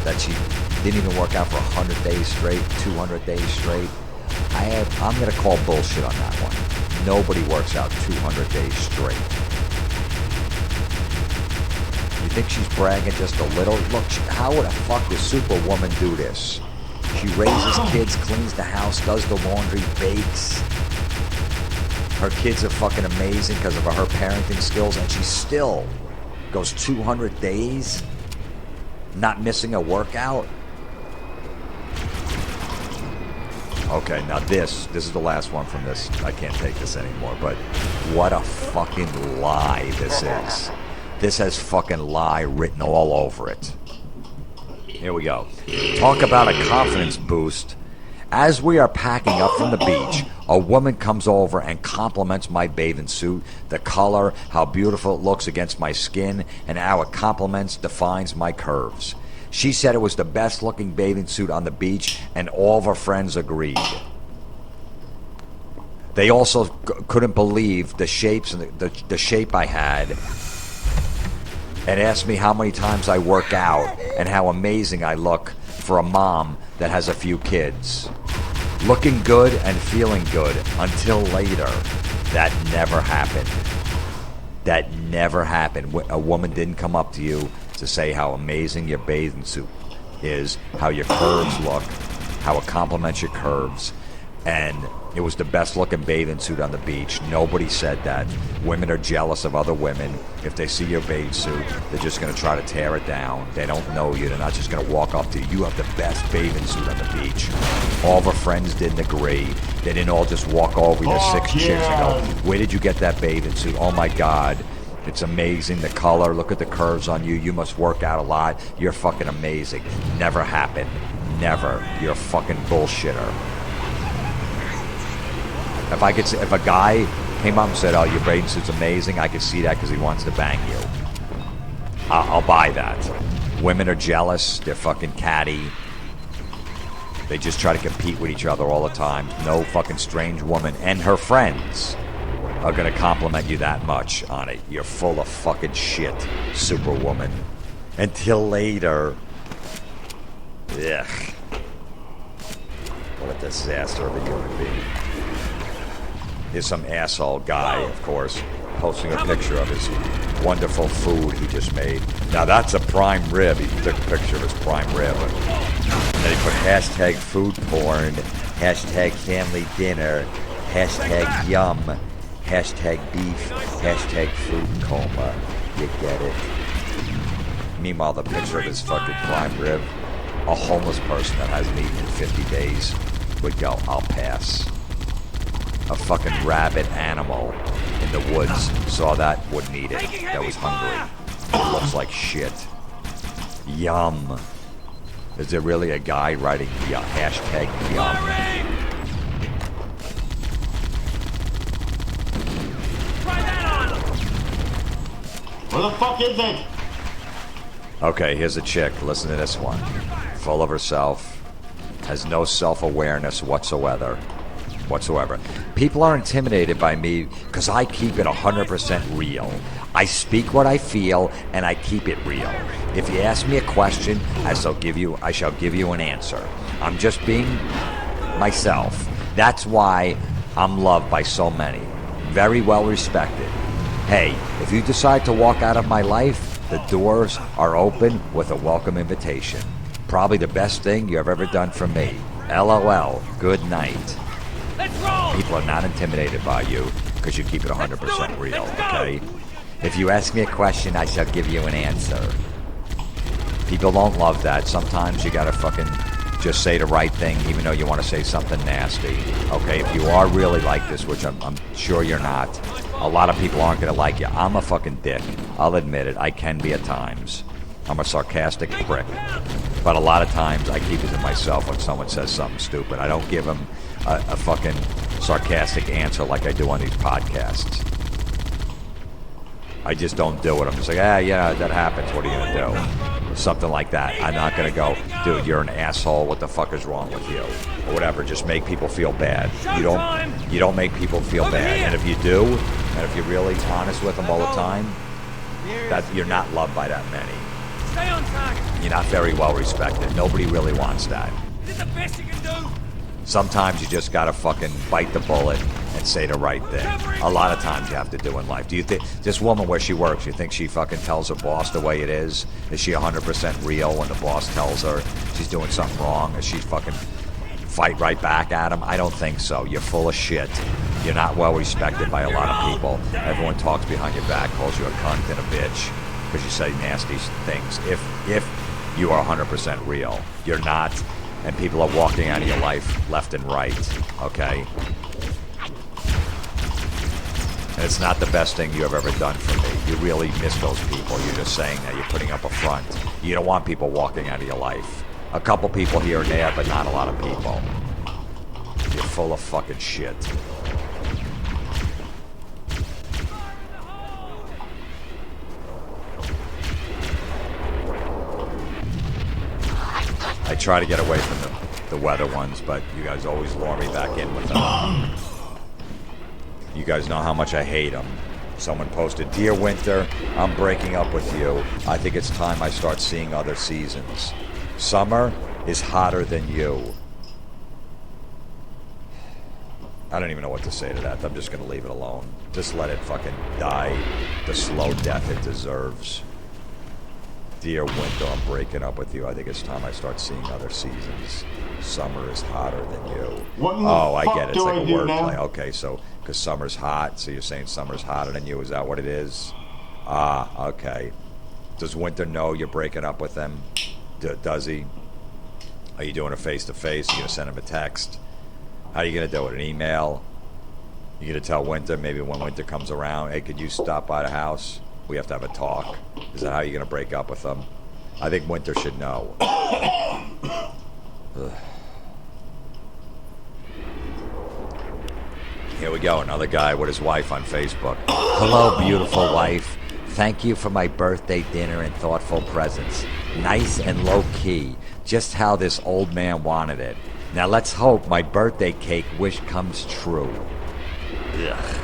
That she didn't even work out for 100 days straight, 200 days straight? I'm going to call bullshit on that one. Nobody works out 200 days straight. You think she's bragging just a little? Look, how the fuck does Superwoman do this? She raises kids, cleans the house, does the laundry, bakes. Her kids are fucking amazing because of her parenting skills, and she still goes 200 days not missing a workout? Okay, now this is the last one from this. I can't take this anymore, but what a fucking lie this is. This has fucking lie written all over it. Here we go. Talk about a confidence boost. As we are packing up from the beach, a woman comes over and compliments my bathing suit, the color, how beautiful it looks against my skin, and how it complements, defines my curves. She said it was the best looking bathing suit on the beach, and all of her friends agreed. They also couldn't believe the shapes and the shape I had, and asked me how many times I work out and how amazing I look for a mom that has a few kids. Looking good and feeling good until later. That never happened. That never happened. A woman didn't come up to you to say how amazing your bathing suit is, how your curves look, how it complements your curves, and it was the best looking bathing suit on the beach. Nobody said that. Women are jealous of other women. If they see your bathing suit, they're just going to try to tear it down. They don't know you. They're not just going to walk up to you. You have the best bathing suit on the beach. All of her friends didn't agree. They didn't all just walk over to 6 chicks and go, where did you get that bathing suit? Oh my God. It's amazing. The color. Look at the curves on you. You must work out a lot. You're fucking amazing. Never happened. Never. You're a fucking bullshitter. If a guy came up and said, "Oh, your bathing suit's amazing," I could see that because he wants to bang you. I'll buy that. Women are jealous. They're fucking catty. They just try to compete with each other all the time. No fucking strange woman and her friends are gonna compliment you that much on it. You're full of fucking shit, Superwoman. Until later. Ugh. What a disaster of a human being. Here's some asshole guy, of course, posting a picture of his wonderful food he just made. Now that's a prime rib. He took a picture of his prime rib. And then he put hashtag food porn, hashtag family dinner, hashtag yum, hashtag beef, hashtag food coma. You get it. Meanwhile, the picture of his fucking prime rib, a homeless person that hasn't eaten in 50 days would go, I'll pass. A fucking rabid animal in the woods saw that, wouldn't eat it. That was hungry. It looks like shit. Yum. Is there really a guy writing hashtag yum? Try that on! Where the fuck is it? Okay, here's a chick. Listen to this one. Full of herself. Has no self-awareness whatsoever. People are intimidated by me because I keep it 100% real. I speak what I feel and I keep it real. If you ask me a question, I shall give you an answer. I'm just being myself. That's why I'm loved by so many. Very well respected. Hey, if you decide to walk out of my life, the doors are open with a welcome invitation. Probably the best thing you have ever done for me. LOL. Good night. Let's roll! People are not intimidated by you because you keep it 100% real, okay? If you ask me a question, I shall give you an answer. People don't love that. Sometimes you gotta fucking just say the right thing even though you want to say something nasty. Okay, if you are really like this, which I'm sure you're not, a lot of people aren't gonna like you. I'm a fucking dick. I'll admit it. I can be at times. I'm a sarcastic prick. But a lot of times I keep it to myself when someone says something stupid. I don't give them a fucking sarcastic answer like I do on these podcasts. I just don't do it. I'm just like, yeah, that happens. What are you going to do? Something like that. I'm not going to go, dude, you're an asshole. What the fuck is wrong with you? Or whatever. Just make people feel bad. You don't make people feel bad. And if you do, and if you're really honest with them all the time, that you're not loved by that many. Stay on target! You're not very well respected. Nobody really wants that. Is it the best you can do? Sometimes you just gotta fucking bite the bullet and say the right thing. A lot of times you have to do in life. Do you think this woman where she works, you think she fucking tells her boss the way it is? Is she 100% real when the boss tells her she's doing something wrong? Is she fucking fight right back at him? I don't think so. You're full of shit. You're not well respected by a lot of people. Everyone talks behind your back, calls you a cunt and a bitch because you say nasty things. If you are 100% real, you're not. And people are walking out of your life left and right, okay? And it's not the best thing you have ever done for me. You really miss those people. You're just saying that. You're putting up a front. You don't want people walking out of your life. A couple people here and there, but not a lot of people. You're full of fucking shit. I try to get away from the weather ones, but you guys always lure me back in with them. You guys know how much I hate them. Someone posted, "Dear Winter, I'm breaking up with you. I think it's time I start seeing other seasons. Summer is hotter than you." I don't even know what to say to that. I'm just going to leave it alone. Just let it fucking die the slow death it deserves. Dear Winter, I'm breaking up with you. I think it's time I start seeing other seasons. Summer is hotter than you. What in the I fuck get it. It's do like I a do wordplay. now? Okay, so because summer's hot, so you're saying summer's hotter than you. Is that what it is? Ah, okay. Does Winter know you're breaking up with him? Does he? Are you doing a face-to-face? Are you going to send him a text? How are you going to do it? An email? You going to tell Winter, maybe when Winter comes around, hey, could you stop by the house? We have to have a talk. Is that how you're going to break up with him? I think Winter should know. Here we go, another guy with his wife on Facebook. Hello, beautiful wife. Thank you for my birthday dinner and thoughtful presents. Nice and low-key. Just how this old man wanted it. Now let's hope my birthday cake wish comes true. Ugh.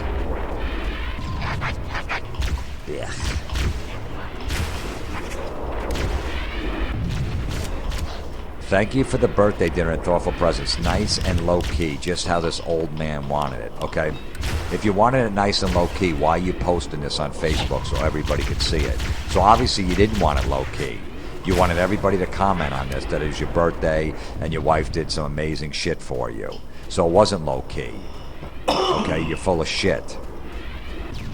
Ugh. Thank you for the birthday dinner and thoughtful presents. Nice and low-key, just how this old man wanted it, okay? If you wanted it nice and low-key, why are you posting this on Facebook so everybody could see it? So obviously you didn't want it low-key. You wanted everybody to comment on this, that it was your birthday and your wife did some amazing shit for you. So it wasn't low-key, okay? You're full of shit.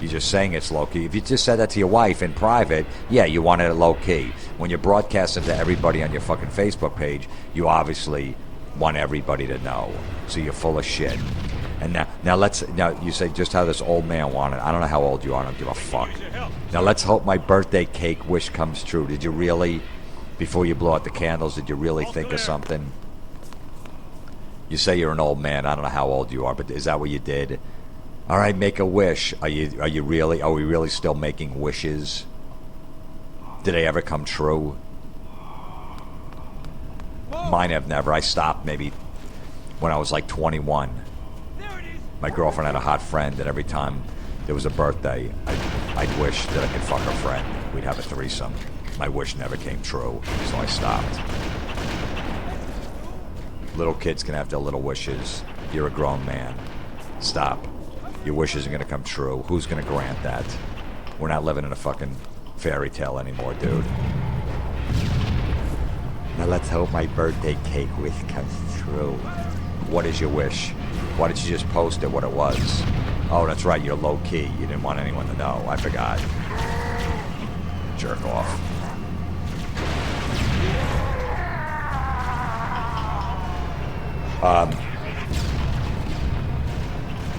You're just saying it's low-key. If you just said that to your wife in private, yeah, you wanted it low-key. When you're broadcasting to everybody on your fucking Facebook page, you obviously want everybody to know. So you're full of shit. And now you say just how this old man wanted. I don't know how old you are. I don't give a fuck. Now let's hope my birthday cake wish comes true. Did you really, before you blow out the candles, did you really think of something? You say you're an old man. I don't know how old you are, but is that what you did? All right, make a wish. Are we really still making wishes? Did they ever come true? Mine have never. I stopped maybe when I was like 21. My girlfriend had a hot friend, and every time there was a birthday, I'd wish that I could fuck her friend. We'd have a threesome. My wish never came true, so I stopped. Little kids can have their little wishes. You're a grown man. Stop. Your wishes are going to come true. Who's going to grant that? We're not living in a fucking fairy tale anymore, dude. Now let's hope my birthday cake wish comes true. What is your wish? Why did you just post it what it was? Oh, that's right, you're low-key. You didn't want anyone to know. I forgot. Jerk off.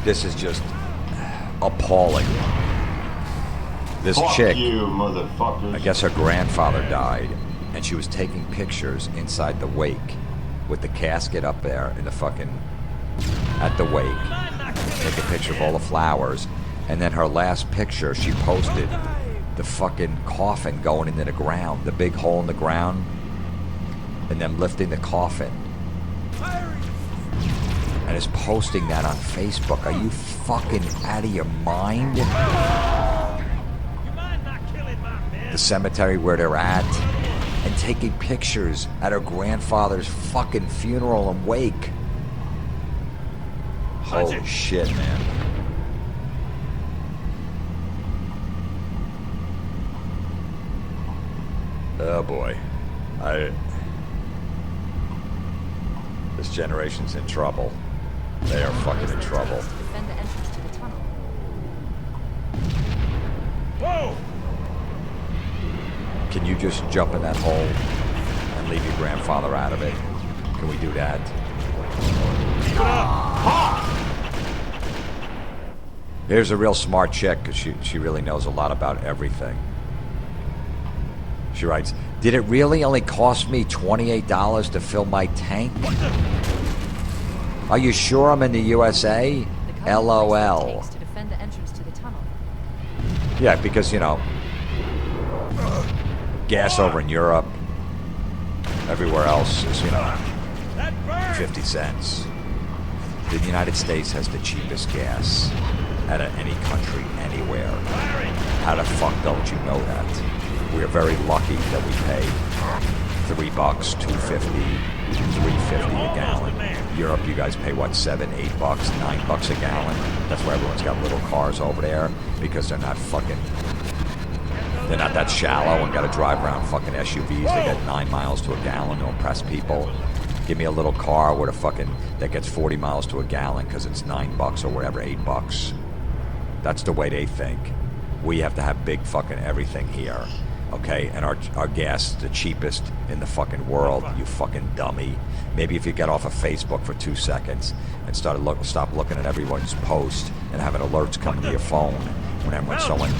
This is just appalling. This Fuck chick, you, motherfuckers. I guess her grandfather died, and she was taking pictures inside the wake with the casket up there in the fucking, at the wake. Take a picture of all the flowers, and then her last picture, she posted the fucking coffin going into the ground, the big hole in the ground, and them lifting the coffin. And is posting that on Facebook. Are you fucking out of your mind? The cemetery where they're at, and taking pictures at her grandfather's fucking funeral and wake. Holy shit, man. Oh boy. This generation's in trouble. They are fucking in trouble. Defend the entrance to the tunnel. Whoa! Can you just jump in that hole and leave your grandfather out of it? Can we do that? Here's a real smart chick, because she really knows a lot about everything. She writes, did it really only cost me $28 to fill my tank? Are you sure I'm in the USA? LOL. To defend the entrance to the tunnel. Yeah, because, you know, gas over in Europe, everywhere else is, you know, 50 cents. The United States has the cheapest gas out of any country, anywhere. How the fuck don't you know that? We are very lucky that we pay $3, $2.50, $3.50 a gallon. Europe, you guys pay what, $7, $8, $9 a gallon? That's why everyone's got little cars over there, because they're not that shallow and got to drive around fucking SUVs. They get 9 miles to a gallon to impress people. Give me a little car with a fucking that gets 40 miles to a gallon because it's $9 or whatever, $8. That's the way they think. We have to have big fucking everything here, okay? And our gas is the cheapest in the fucking world, you fucking dummy. Maybe if you get off of Facebook for 2 seconds and stop looking at everyone's post and having alerts come to your phone when someone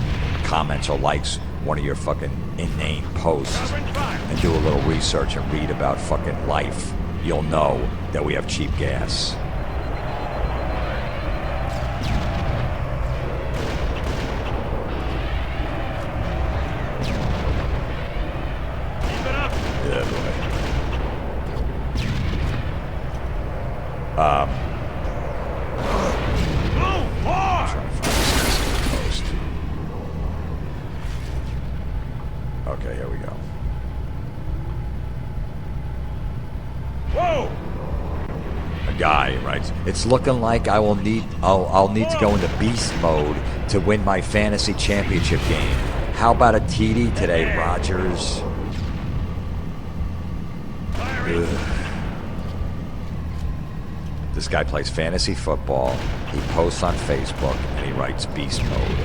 comments or likes one of your fucking inane posts, and do a little research and read about fucking life, you'll know that we have cheap gas. Right. It's looking like I'll need to go into beast mode to win my fantasy championship game. How about a TD today, Rogers? Ugh. This guy plays fantasy football. He posts on Facebook and he writes beast mode.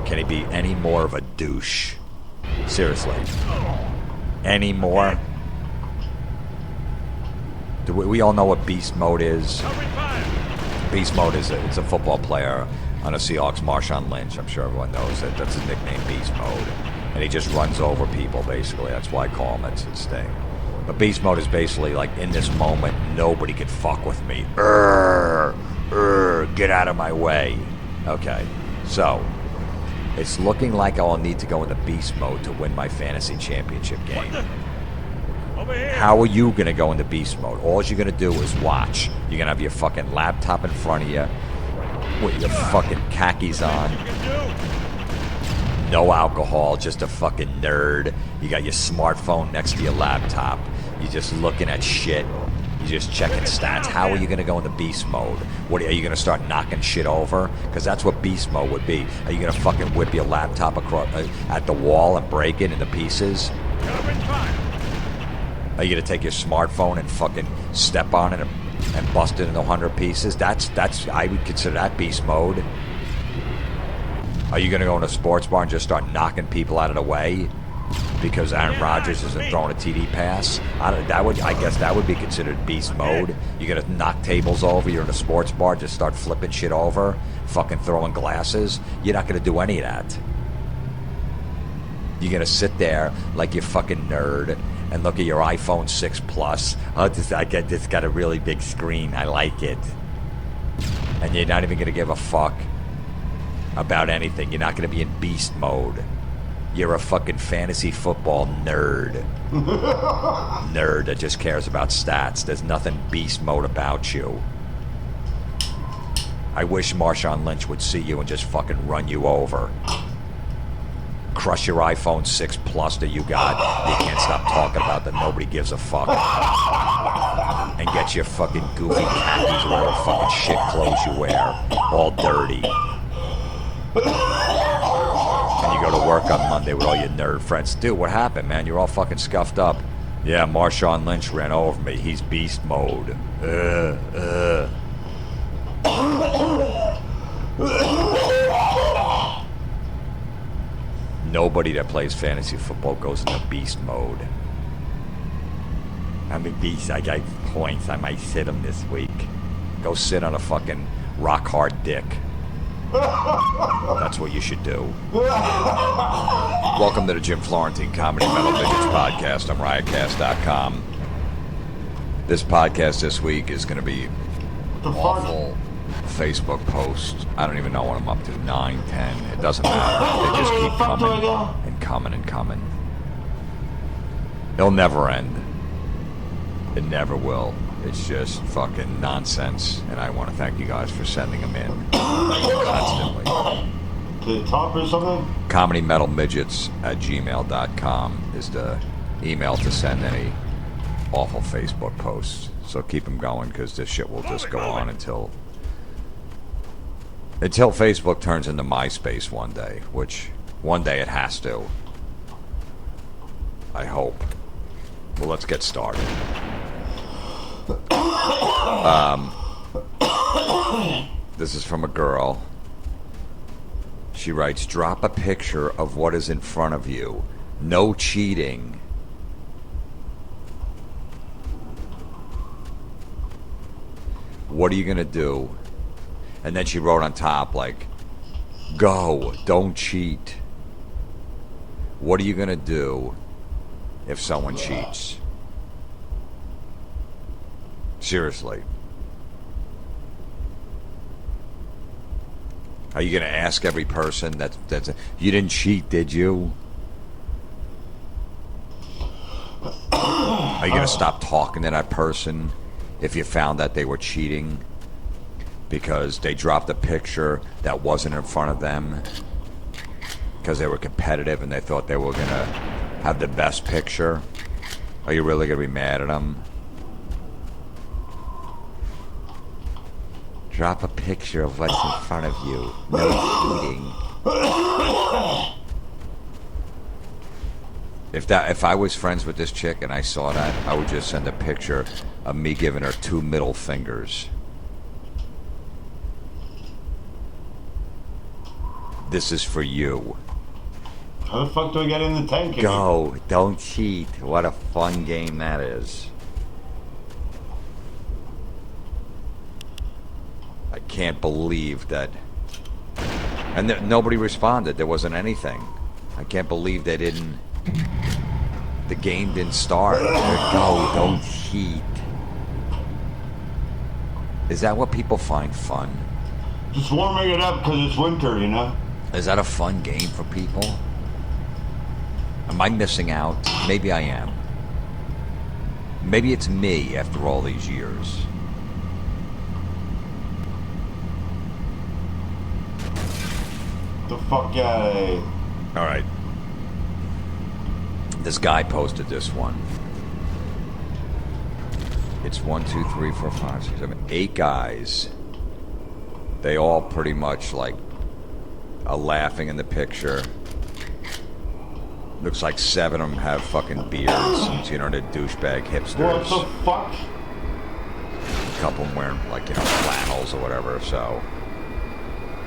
Can he be any more of a douche? Seriously. Any more? Do we all know what beast mode is? Beast mode is a football player on the Seahawks, Marshawn Lynch. I'm sure everyone knows that. That's his nickname, beast mode. And he just runs over people, basically. That's why I call him. It's his thing. But beast mode is basically like, in this moment, nobody can fuck with me. Get out of my way. Okay, so it's looking like I'll need to go into beast mode to win my fantasy championship game. How are you going to go into beast mode? All you're going to do is watch. You're going to have your fucking laptop in front of you with your fucking khakis on. No alcohol, just a fucking nerd. You got your smartphone next to your laptop. You're just looking at shit. You're just checking stats. How are you going to go into beast mode? What are you going to start knocking shit over? Because that's what beast mode would be. Are you going to fucking whip your laptop across at the wall and break it into pieces? Are you going to take your smartphone and fucking step on it and bust it into 100 pieces? That's I would consider that beast mode. Are you going to go in a sports bar and just start knocking people out of the way because Aaron Rodgers isn't throwing a TD pass? I guess that would be considered beast mode. You're going to knock tables over. You're in a sports bar, just start flipping shit over, fucking throwing glasses. You're not going to do any of that. You're going to sit there like you're fucking nerd and look at your iPhone 6 Plus. Oh, this got a really big screen. I like it. And you're not even going to give a fuck about anything. You're not going to be in beast mode. You're a fucking fantasy football nerd. Nerd that just cares about stats. There's nothing beast mode about you. I wish Marshawn Lynch would see you and just fucking run you over. Crush your iPhone 6 Plus that you got. You can't stop talking about that nobody gives a fuck. And get your fucking goofy khakis or whatever fucking shit clothes you wear. All dirty. And you go to work on Monday with all your nerd friends. Dude, what happened, man? You're all fucking scuffed up. Yeah, Marshawn Lynch ran over me. He's beast mode. Nobody that plays fantasy football goes into beast mode. I'm a beast. I got points. I might sit them this week. Go sit on a fucking rock hard dick. That's what you should do. Welcome to the Jim Florentine Comedy Metal Midgets Podcast. I'm riotcast.com. This podcast this week is going to be awful Facebook posts. I don't even know what I'm up to. 9, 10. It doesn't matter. They just keep coming and coming and coming. It'll never end. It never will. It's just fucking nonsense, and I want to thank you guys for sending them in constantly. Can you talk or something? ComedyMetalMidgets@gmail.com is the email to send any awful Facebook posts. So keep them going, because this shit will just go on until Facebook turns into MySpace one day, which one day it has to. I hope. Well, let's get started. This is from a girl. She writes, drop a picture of what is in front of you. No cheating. What are you going to do? And then she wrote on top, like, go, don't cheat. What are you going to do if someone cheats? Seriously. Are you going to ask every person you didn't cheat, did you? Are you going to stop talking to that person if you found that they were cheating because they dropped a picture that wasn't in front of them because they were competitive and they thought they were going to have the best picture? Are you really going to be mad at them? Drop a picture of what's in front of you. No cheating. If I was friends with this chick and I saw that, I would just send a picture of me giving her 2 middle fingers. This is for you. How the fuck do I get in the tank? Go. Don't cheat. What a fun game that is. I can't believe that. And nobody responded. There wasn't anything. I can't believe they didn't. The game didn't start. Go. Don't cheat. Is that what people find fun? Just warming it up because it's winter, you know? Is that a fun game for people? Am I missing out? Maybe I am. Maybe it's me after all these years. The fuck out of here. All right. This guy posted this one. It's 1, 2, 3, 4, 5, 6, 7, 8 guys. They all pretty much like are laughing in the picture. Looks like 7 of them have fucking beards. You know, the douchebag hipsters. What the fuck? A couple of them wearing like, you know, flannels or whatever, so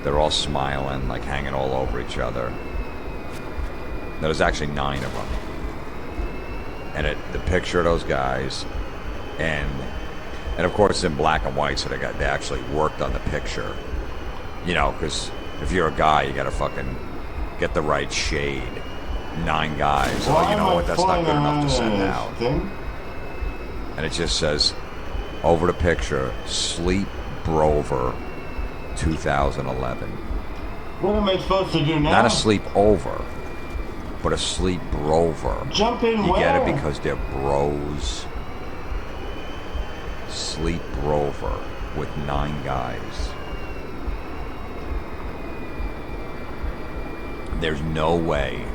they're all smiling, like hanging all over each other. No, there's actually 9 of them. And the picture of those guys, and of course it's in black and white, so they actually worked on the picture. You know, because if you're a guy, you gotta fucking get the right shade. 9 guys. Oh, you know what? That's not good enough to send out. And it just says over the picture, Sleep Brover 2011. What am I supposed to do now? Not a sleep over, but a sleep brover. Jump in You where? get it because they're bros. Sleep brover with 9 guys. There's no way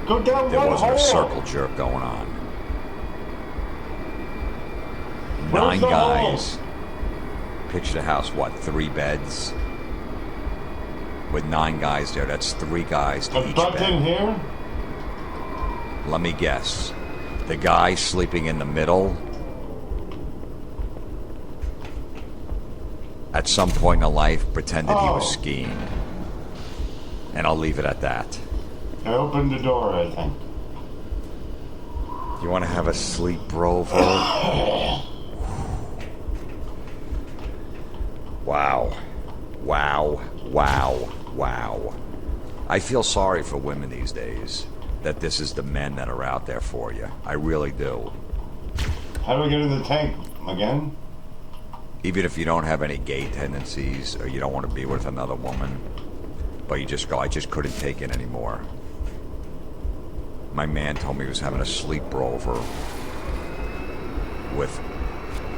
Go down there one wasn't a hole. circle jerk going on. Where's 9 the guys. Picture the house, what, 3 beds? With 9 guys there, that's 3 guys to A each button bed. here? Let me guess. The guy sleeping in the middle, at some point in life, pretended he was skiing. And I'll leave it at that. I opened the door, I think. You want to have a sleep brover? Wow. Wow. Wow. Wow. I feel sorry for women these days, that this is the men that are out there for you. I really do. How do I get in the tank again? Even if you don't have any gay tendencies or you don't want to be with another woman, but you just go, I just couldn't take it anymore. My man told me he was having a sleep rover with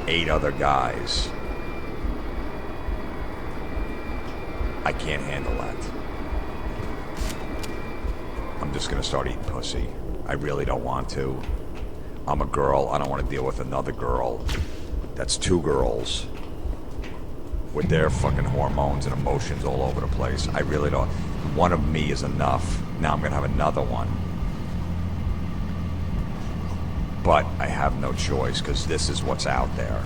8 other guys. I can't handle that. I'm just gonna start eating pussy. I really don't want to. I'm a girl. I don't want to deal with another girl. That's 2 girls with their fucking hormones and emotions all over the place. I really don't. One of me is enough. Now I'm gonna have another one. But I have no choice because this is what's out there.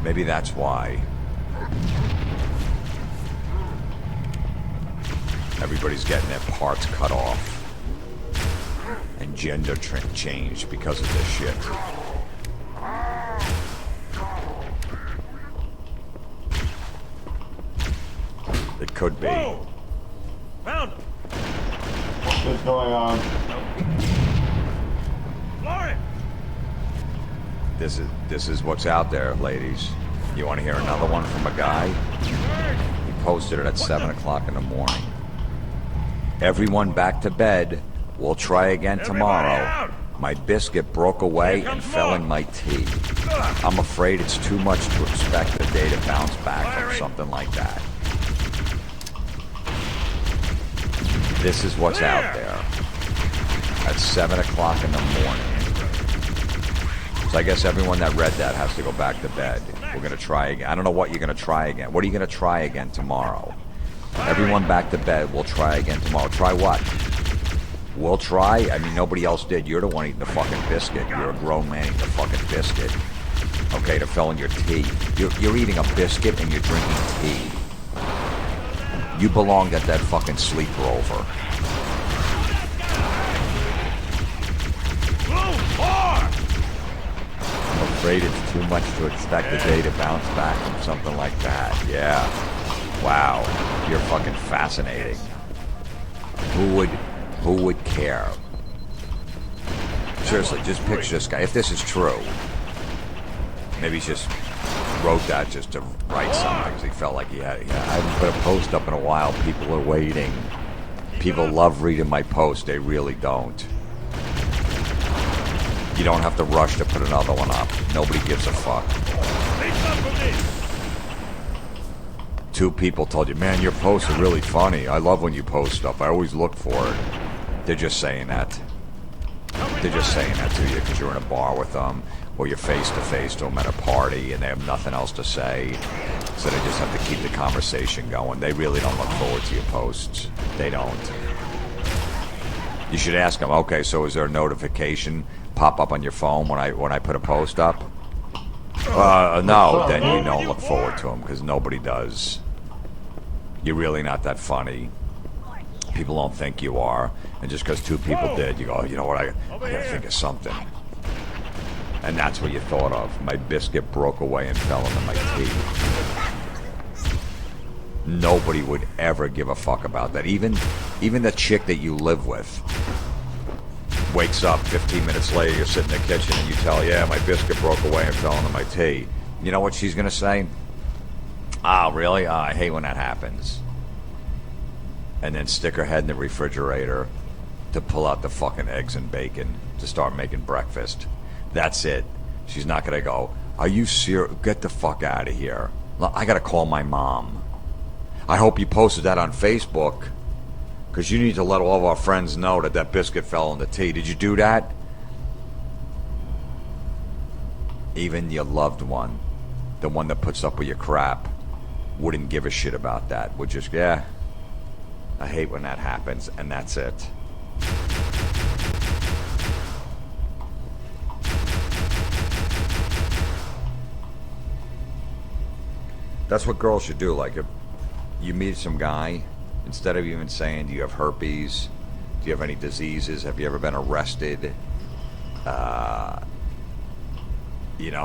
Maybe that's why everybody's getting their parts cut off and gender changed because of this shit. It could be. Whoa! Found him! What's going on? Lauren! This is what's out there, ladies. You want to hear another one from a guy? He posted it at 7 o'clock in the morning. Everyone back to bed. We'll try again tomorrow. My biscuit broke away and fell in my tea. I'm afraid it's too much to expect the day to bounce back from something like that. This is what's out there at 7 o'clock in the morning. So I guess everyone that read that has to go back to bed. We're going to try again. I don't know what you're going to try again. What are you going to try again tomorrow? Everyone back to bed. We'll try again tomorrow. Try what? We'll try? I mean, nobody else did. You're the one eating the fucking biscuit. You're a grown man eating the fucking biscuit. Okay, to fill in your tea. You're eating a biscuit and you're drinking tea. You belonged at that fucking sleepover. I'm afraid it's too much to expect a day to bounce back from something like that. Yeah. Wow. You're fucking fascinating. Who would care? Seriously, just picture this guy. If this is true, maybe he just wrote that just to write something because he felt like he had. I haven't put a post up in a while. People are waiting. People love reading my posts. They really don't. You don't have to rush to put another one up. Nobody gives a fuck. 2 people told you, man, your posts are really funny. I love when you post stuff. I always look for it. They're just saying that. They're just saying that to you because you're in a bar with them or you're face-to-face to them at a party and they have nothing else to say. So they just have to keep the conversation going. They really don't look forward to your posts. They don't. You should ask them, okay, so is there a notification pop up on your phone when I put a post up? No, then you don't look forward to them because nobody does. You're really not that funny. People don't think you are. And just because 2 people did, you go, you know what, I gotta think of something. And that's what you thought of. My biscuit broke away and fell into my teeth. Nobody would ever give a fuck about that. Even the chick that you live with wakes up 15 minutes later, you're sitting in the kitchen and you tell her, yeah, my biscuit broke away and fell into my tea. You know what she's going to say? Really? I hate when that happens. And then stick her head in the refrigerator to pull out the fucking eggs and bacon to start making breakfast. That's it. She's not going to go, are you serious? Get the fuck out of here. I got to call my mom. I hope you posted that on Facebook because you need to let all of our friends know that biscuit fell in the tea. Did you do that? Even your loved one, the one that puts up with your crap, wouldn't give a shit about that. Would just, yeah, I hate when that happens, and that's it. That's what girls should do. Like, if you meet some guy, instead of even saying, do you have herpes? Do you have any diseases? Have you ever been arrested?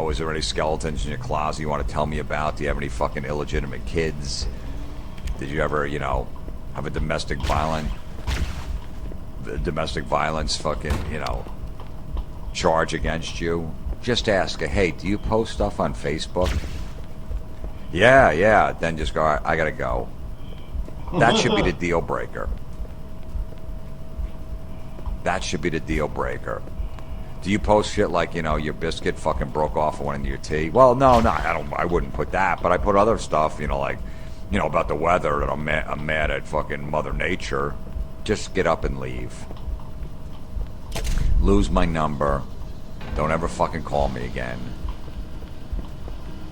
Is there any skeletons in your closet you want to tell me about? Do you have any fucking illegitimate kids? Did you ever, have a domestic violence fucking, charge against you? Just ask her, hey, do you post stuff on Facebook? Yeah. Then just go, I gotta go. That should be the deal breaker. That should be the deal breaker. Do you post shit like, your biscuit fucking broke off and went into your tea? Well, no, I wouldn't put that, but I put other stuff, about the weather, that I'm mad at fucking Mother Nature. Just get up and leave. Lose my number. Don't ever fucking call me again.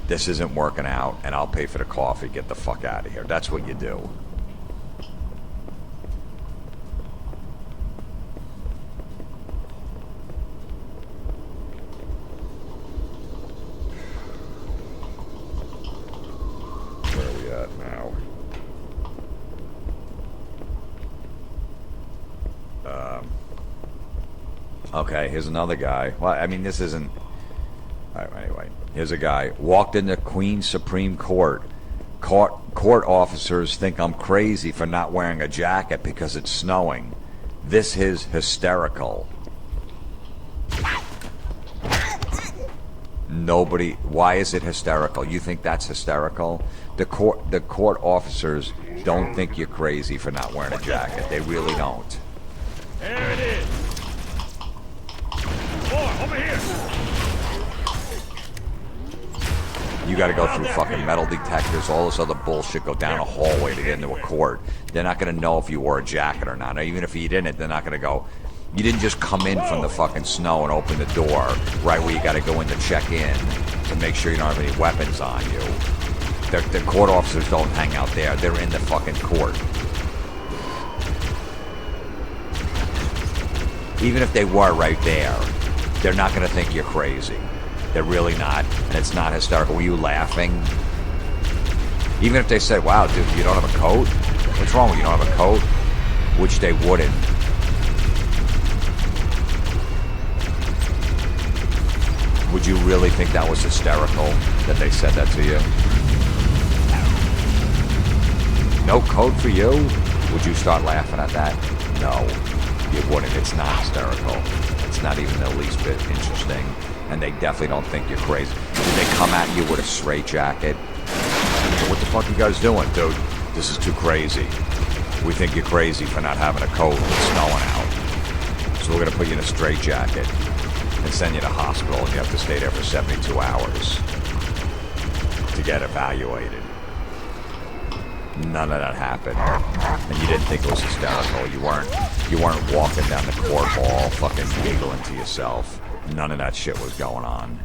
This isn't working out, and I'll pay for the coffee. Get the fuck out of here. That's what you do. Where are we at now? Okay, here's another guy. Well, I mean, this isn't... Anyway, here's a guy. Walked into Queens Supreme Court. Court officers think I'm crazy for not wearing a jacket because it's snowing. This is hysterical. Nobody... Why is it hysterical? You think that's hysterical? The court officers don't think you're crazy for not wearing a jacket. They really don't. There it is. More, over here. You got to go through fucking metal detectors, all this other bullshit, go down a hallway to get into a court. They're not going to know if you wore a jacket or not. Or even if you didn't, they're not going to go, You didn't just come in from the fucking snow and open the door right where you got to go in to check in to make sure you don't have any weapons on you. The court officers don't hang out there. They're in the fucking court. Even if they were right there, they're not going to think you're crazy. They're really not. And it's not hysterical. Were you laughing? Even if they said, wow, dude, you don't have a coat? What's wrong with you? You don't have a coat? Which they wouldn't. Would you really think that was hysterical that they said that to you? No coat for you? Would you start laughing at that? No, you wouldn't. It's not hysterical. It's not even the least bit interesting. And they definitely don't think you're crazy. Did they come at you with a straitjacket? What the fuck you guys doing, dude? This is too crazy. We think you're crazy for not having a coat when it's snowing out. So we're gonna put you in a straitjacket and send you to hospital, and you have to stay there for 72 hours to get evaluated. None of that happened, and you didn't think it was hysterical. You weren't walking down the court hall fucking giggling to yourself. None of that shit was going on.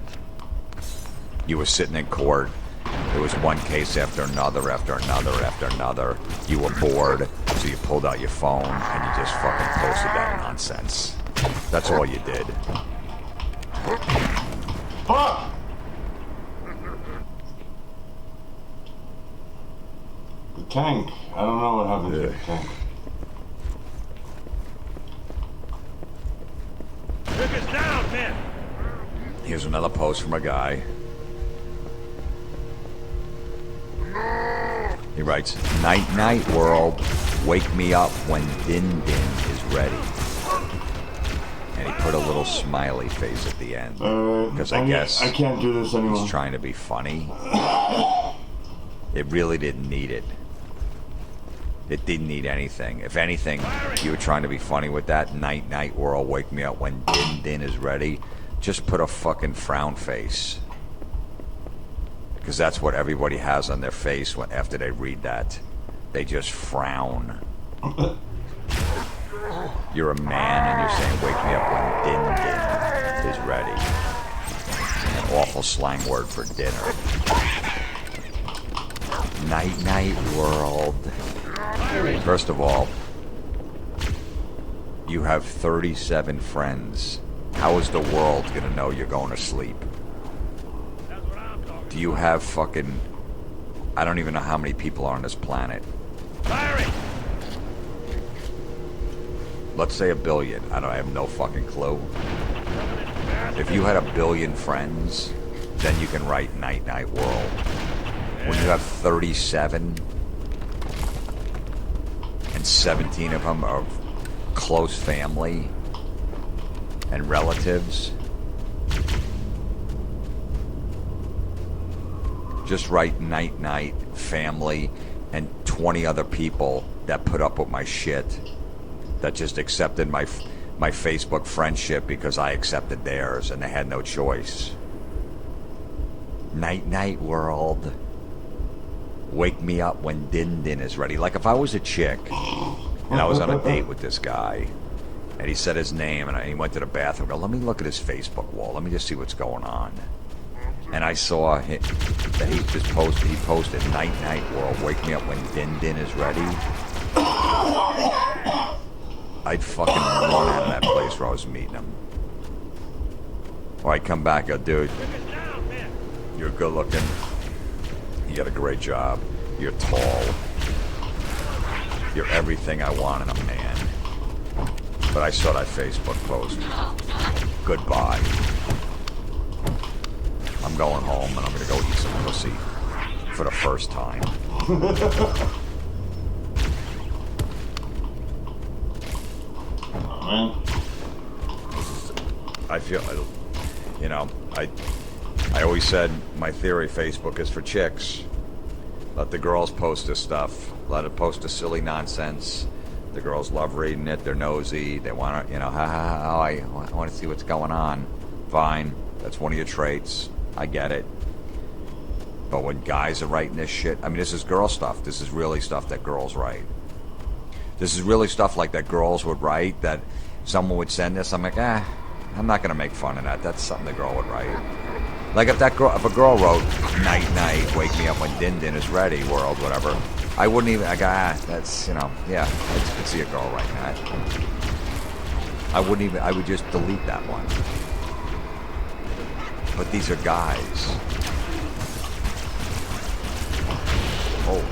You were sitting in court. There was one case after another, after another, after another. You were bored, so you pulled out your phone and you just fucking posted that nonsense. That's all you did. Fuck! The tank. I don't know what happened to the tank. Took us down, man. Here's another post from a guy. He writes, "Night night world, wake me up when Din Din is ready." And he put a little smiley face at the end. Because I guess I can't do this anymore. he's trying to be funny. It really didn't need it. It didn't need anything. If anything, you were trying to be funny with that. Night night world, wake me up when Din Din is ready. Just put a fucking frown face. Because that's what everybody has on their face after they read that. They just frown. You're a man and you're saying, wake me up when Din Din is ready. An awful slang word for dinner. Night night world. First of all, you have 37 friends. How is the world gonna know you're going to sleep? Do you have fucking... I don't even know how many people are on this planet. Firing! Let's say 1 billion. I have no fucking clue. If you had 1 billion friends, then you can write Night Night World. When you have 37, and 17 of them are close family and relatives, just write Night Night family and 20 other people that put up with my shit, that just accepted my Facebook friendship because I accepted theirs and they had no choice. Night night world, wake me up when Din Din is ready. Like if I was a chick and I was on a date with this guy and he said his name and he went to the bathroom, go, let me look at his Facebook wall, let me just see what's going on. And I saw that he posted Night Night World, wake me up when Din Din is ready. I'd fucking run out of that place where I was meeting him. Or I'd come back, go, dude, you're good looking. You got a great job. You're tall. You're everything I want in a man. But I saw that Facebook post. Goodbye. I'm going home and I'm gonna go eat some pussy for the first time. I feel, you know, I always said my theory, Facebook is for chicks. Let the girls post this stuff. Let it post the silly nonsense. The girls love reading it. They're nosy. They want to, you know, I want to see what's going on. Fine. That's one of your traits. I get it. But when guys are writing this shit, I mean, this is girl stuff. This is really stuff that girls write. This is really stuff like that girls would write that someone would send this, I'm like, I'm not gonna make fun of that. That's something the girl would write. Like if a girl wrote "Night Night, wake me up when Din Din is ready, world, whatever," I wouldn't even. I go, that's yeah. I could see a girl writing that. I wouldn't even. I would just delete that one. But these are guys. Oh.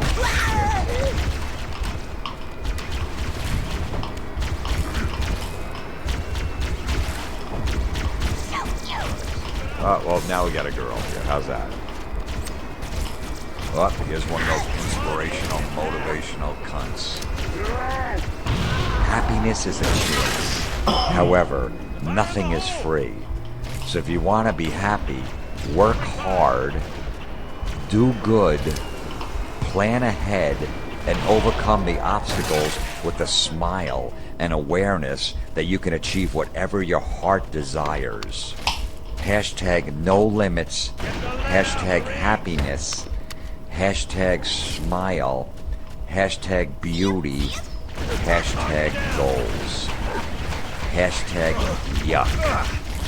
Well, now we got a girl here. How's that? Well, here's one of those inspirational, motivational cunts. Happiness is a choice. However, nothing is free. So if you want to be happy, work hard, do good, plan ahead, and overcome the obstacles with a smile and awareness that you can achieve whatever your heart desires. Hashtag no limits, hashtag happiness, hashtag smile, hashtag beauty, hashtag goals, hashtag yuck.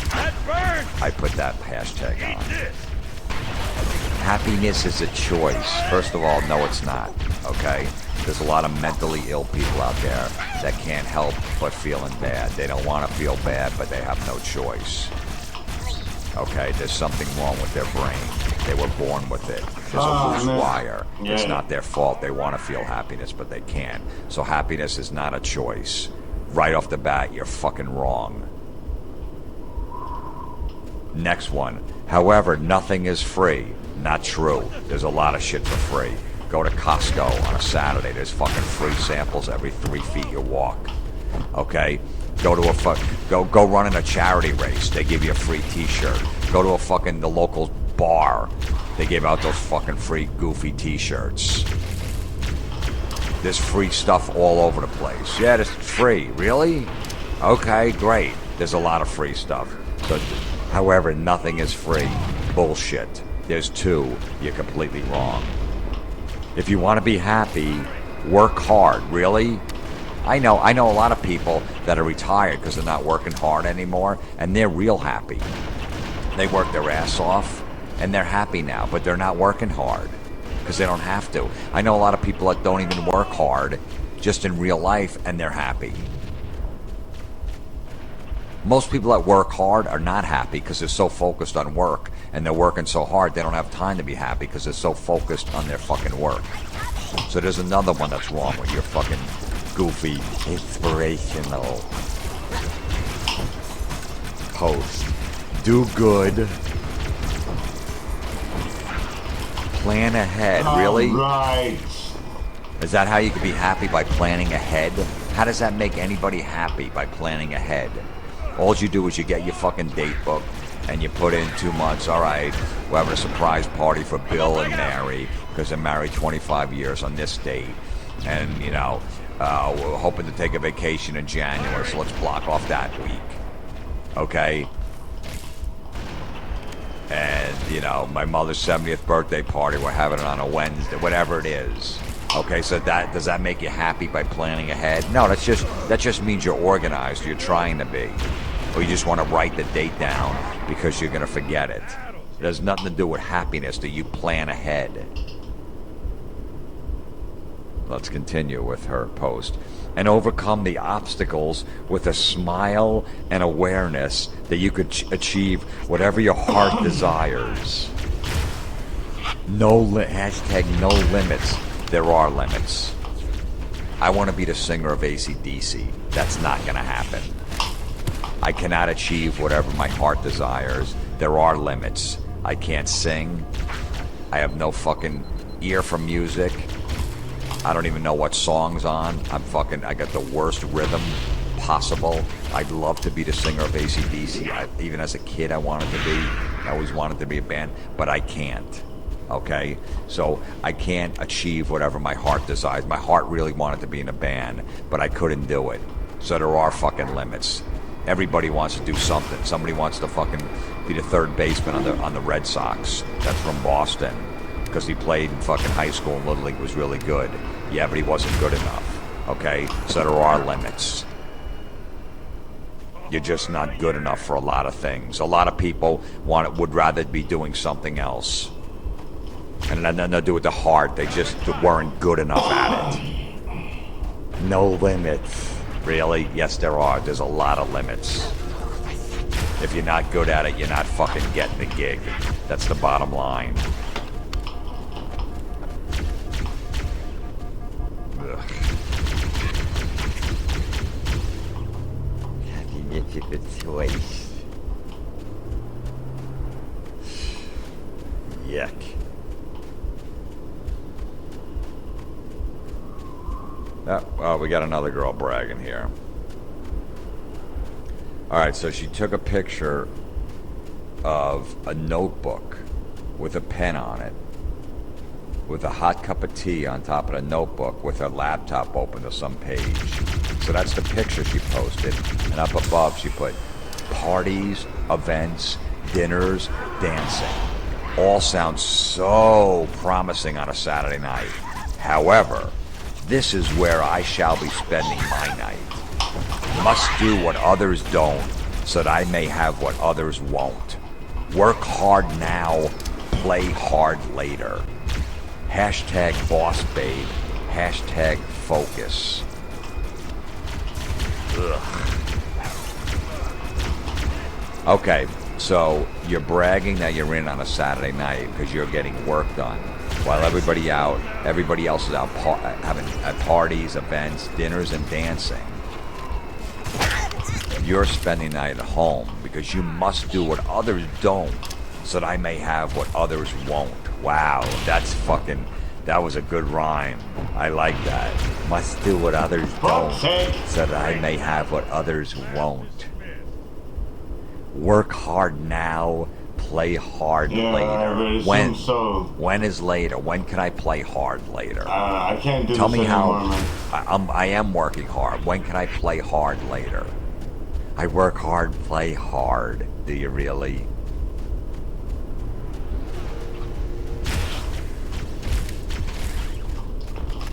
That burns! I put that hashtag on. Happiness is a choice. First of all, no it's not, okay? There's a lot of mentally ill people out there that can't help but feeling bad. They don't want to feel bad, but they have no choice. Okay, there's something wrong with their brain. They were born with it. There's a loose wire. Yeah. It's not their fault. They want to feel happiness, but they can't. So happiness is not a choice. Right off the bat, you're fucking wrong. Next one. However, nothing is free. Not true. There's a lot of shit for free. Go to Costco on a Saturday. There's fucking free samples every 3 feet you walk. Okay? Go to go run in a charity race. They give you a free T-shirt. Go to the local bar. They give out those fucking free goofy T-shirts. There's free stuff all over the place. Yeah, it's free. Really? Okay, great. There's a lot of free stuff. So, however, nothing is free. Bullshit. There's two. You're completely wrong. If you want to be happy, work hard. Really? I know a lot of people that are retired because they're not working hard anymore, and they're real happy. They work their ass off, and they're happy now, but they're not working hard because they don't have to. I know a lot of people that don't even work hard just in real life, and they're happy. Most people that work hard are not happy because they're so focused on work, and they're working so hard they don't have time to be happy because they're so focused on their fucking work. So there's another one that's wrong with your fucking goofy, inspirational post. Do good. Plan ahead. Really? Right. Is that how you can be happy, by planning ahead? How does that make anybody happy, by planning ahead? All you do is you get your fucking date book and you put in 2 months. All right, we're having a surprise party for Bill and Mary because they're married 25 years on this date. And, we're hoping to take a vacation in January, so let's block off that week. Okay? And, my mother's 70th birthday party, we're having it on a Wednesday, whatever it is. Okay, so does that make you happy by planning ahead? No, that just means you're organized, you're trying to be. Or you just want to write the date down because you're going to forget it. It has nothing to do with happiness that you plan ahead. Let's continue with her post. And overcome the obstacles with a smile and awareness that you could achieve whatever your heart desires. Hashtag no limits. There are limits. I want to be the singer of AC/DC. That's not going to happen. I cannot achieve whatever my heart desires. There are limits. I can't sing. I have no fucking ear for music. I don't even know what song's on. I got the worst rhythm possible. I'd love to be the singer of AC/DC. Even as a kid, I wanted to be. I always wanted to be a band, but I can't. Okay? So I can't achieve whatever my heart desires. My heart really wanted to be in a band, but I couldn't do it. So there are fucking limits. Everybody wants to do something. Somebody wants to fucking be the third baseman on the Red Sox. That's from Boston. Because he played in fucking high school and Little League, was really good. Yeah, but he wasn't good enough. Okay? So there are limits. You're just not good enough for a lot of things. A lot of people would rather be doing something else. And then nothing to do with the heart. They just weren't good enough at it. No limits. Really? Yes, there are. There's a lot of limits. If you're not good at it, you're not fucking getting the gig. That's the bottom line. Ugh. You get the choice. Yuck. Oh, we got another girl bragging here. Alright, so she took a picture of a notebook with a pen on it, with a hot cup of tea on top of the notebook, with her laptop open to some page. So that's the picture she posted. And up above she put parties, events, dinners, dancing. All sounds so promising on a Saturday night. However, this is where I shall be spending my night. Must do what others don't, so that I may have what others won't. Work hard now, play hard later. Hashtag boss babe. Hashtag focus. Ugh. Okay, so you're bragging that you're in on a Saturday night because you're getting work done. While everybody else is out having at parties, events, dinners, and dancing. You're spending the night at home because you must do what others don't so that I may have what others won't. Wow, that was a good rhyme. I like that. Must do what others don't so that I may have what others won't. Work hard now, play hard later. When is later? When can I play hard later? I can't do Tell this me how. anymore, man. I am working hard. When can I play hard later? I work hard, play hard. Do you really?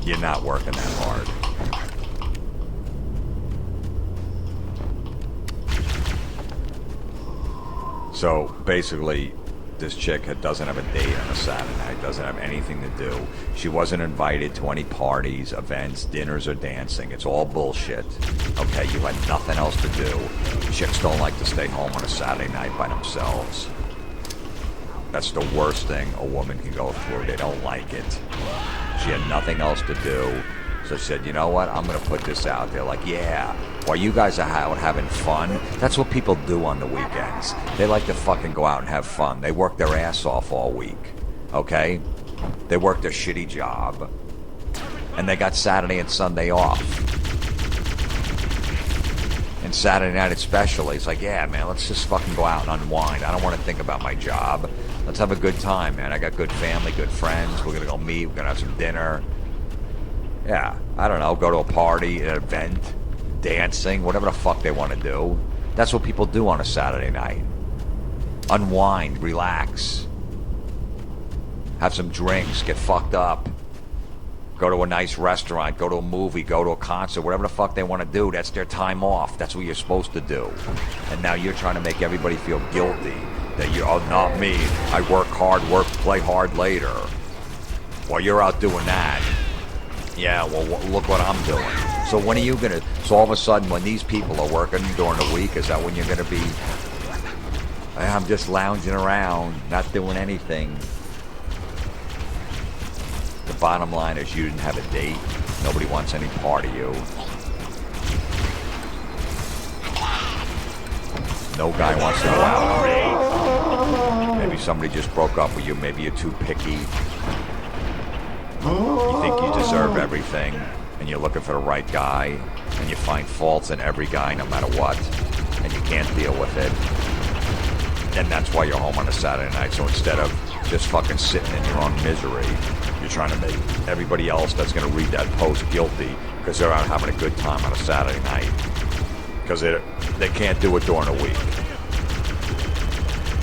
You're not working that hard. So basically, this chick doesn't have a date on a Saturday night, doesn't have anything to do. She wasn't invited to any parties, events, dinners, or dancing. It's all bullshit. Okay, you had nothing else to do. Chicks don't like to stay home on a Saturday night by themselves. That's the worst thing a woman can go through. They don't like it. She had nothing else to do. So she said, you know what, I'm going to put this out there. Like, yeah, while you guys are out having fun, that's what people do on the weekends. They like to fucking go out and have fun. They work their ass off all week, okay? They work their shitty job. And they got Saturday and Sunday off. And Saturday night especially, it's like, yeah, man, let's just fucking go out and unwind. I don't want to think about my job. Let's have a good time, man. I got good family, good friends. We're going to go meet. We're going to have some dinner. Yeah, I don't know, go to a party, an event, dancing, whatever the fuck they want to do. That's what people do on a Saturday night. Unwind, relax. Have some drinks, get fucked up. Go to a nice restaurant, go to a movie, go to a concert, whatever the fuck they want to do. That's their time off. That's what you're supposed to do. And now you're trying to make everybody feel guilty. That you're, oh, not me. I work hard, play hard later. While you're out doing that. Yeah, well, look what I'm doing. So when are you going to... So all of a sudden, when these people are working during the week, is that when you're going to be... I'm just lounging around, not doing anything. The bottom line is you didn't have a date. Nobody wants any part of you. No guy wants to go out. Maybe somebody just broke up with you. Maybe you're too picky. You think you deserve everything, and you're looking for the right guy, and you find faults in every guy no matter what, and you can't deal with it. And that's why you're home on a Saturday night. So instead of just fucking sitting in your own misery, you're trying to make everybody else that's going to read that post guilty because they're out having a good time on a Saturday night. Because they can't do it during the week.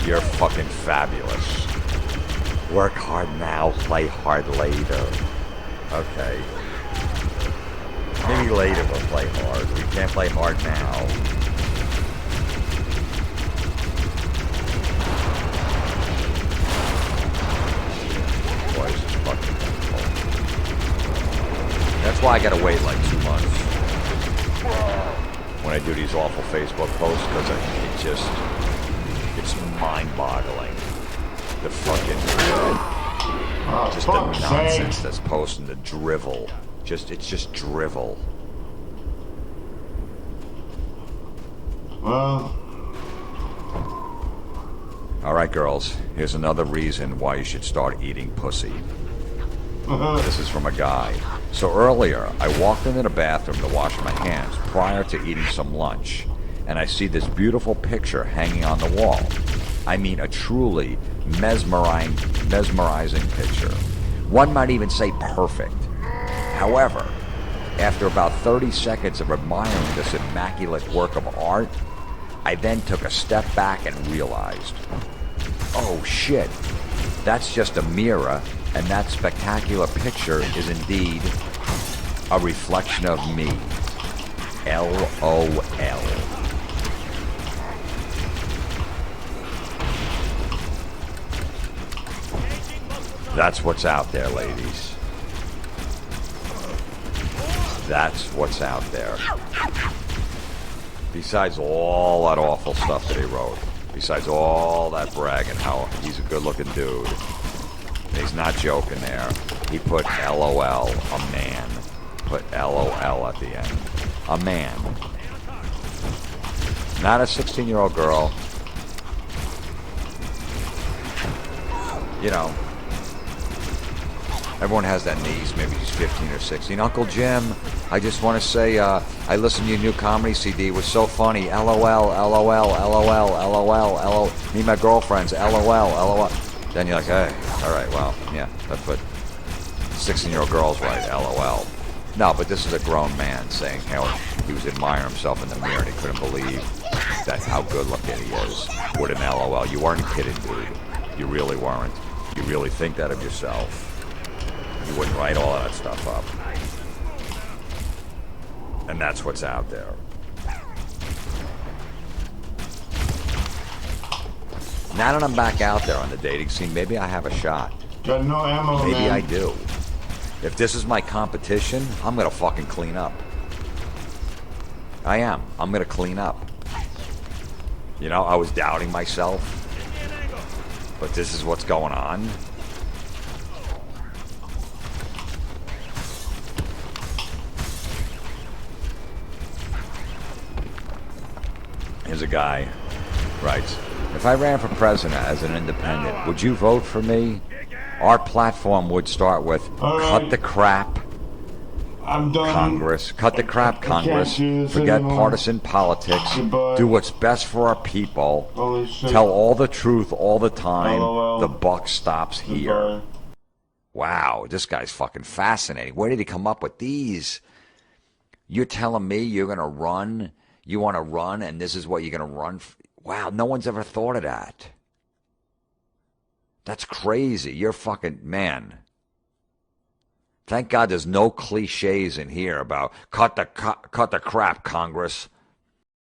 You're fucking fabulous. Work hard now, play hard later. Okay. Maybe later we'll play hard. We can't play hard now. why I gotta wait like 2 months when I do these awful Facebook posts, because it's mind-boggling. The fucking, just the fuck's nonsense sake. that's posting, the drivel. It's just drivel. Well, All right, girls, here's another reason why you should start eating pussy. This is from a guy. So earlier, I walked into the bathroom to wash my hands prior to eating some lunch, and I see this beautiful picture hanging on the wall. I mean, a truly mesmerizing picture. One might even say perfect. However, after about 30 seconds of admiring this immaculate work of art, I then took a step back and realized, oh shit, that's just a mirror, and that spectacular picture is indeed a reflection of me. LOL. That's what's out there, ladies. That's what's out there. Besides all that awful stuff that he wrote, besides all that bragging how he's a good-looking dude, and he's not joking there, he put LOL, a man. Put LOL at the end. A man. Not a 16-year-old girl. You know, everyone has that niece, maybe she's 15 or 16. Uncle Jim, I just want to say, I listened to your new comedy CD. It was so funny. LOL, LOL, LOL, LOL, LOL. Me and my girlfriends, LOL, LOL. Then you're like, hey, all right, well, yeah, that's what 16-year-old girls write, LOL. No, but this is a grown man saying how he was admiring himself in the mirror and he couldn't believe that how good looking he is. With an LOL. You weren't kidding, dude. You really weren't. You really think that of yourself. You wouldn't write all that stuff up. And that's what's out there. Now that I'm back out there on the dating scene, maybe I have a shot. got no ammo, Maybe man. I do. If this is my competition, I'm gonna fucking clean up. I am. I'm gonna clean up. You know, I was doubting myself. But this is what's going on. Here's a guy writes, if I ran for president as an independent, would you vote for me? Our platform would start with, All cut right. the crap, I'm done. Congress. Cut the crap, I can't Congress. do this Forget anymore. partisan politics. Goodbye. Do what's best for our people. Holy shit. Tell all the truth all the time. LOL. The buck stops here. Goodbye. Wow, this guy's fucking fascinating. Where did he come up with these? You're telling me you're going to run? You want to run and this is what you're going to run? Wow, no one's ever thought of that. That's crazy. You're fucking, man. Thank God there's no cliches in here about cut the crap, Congress.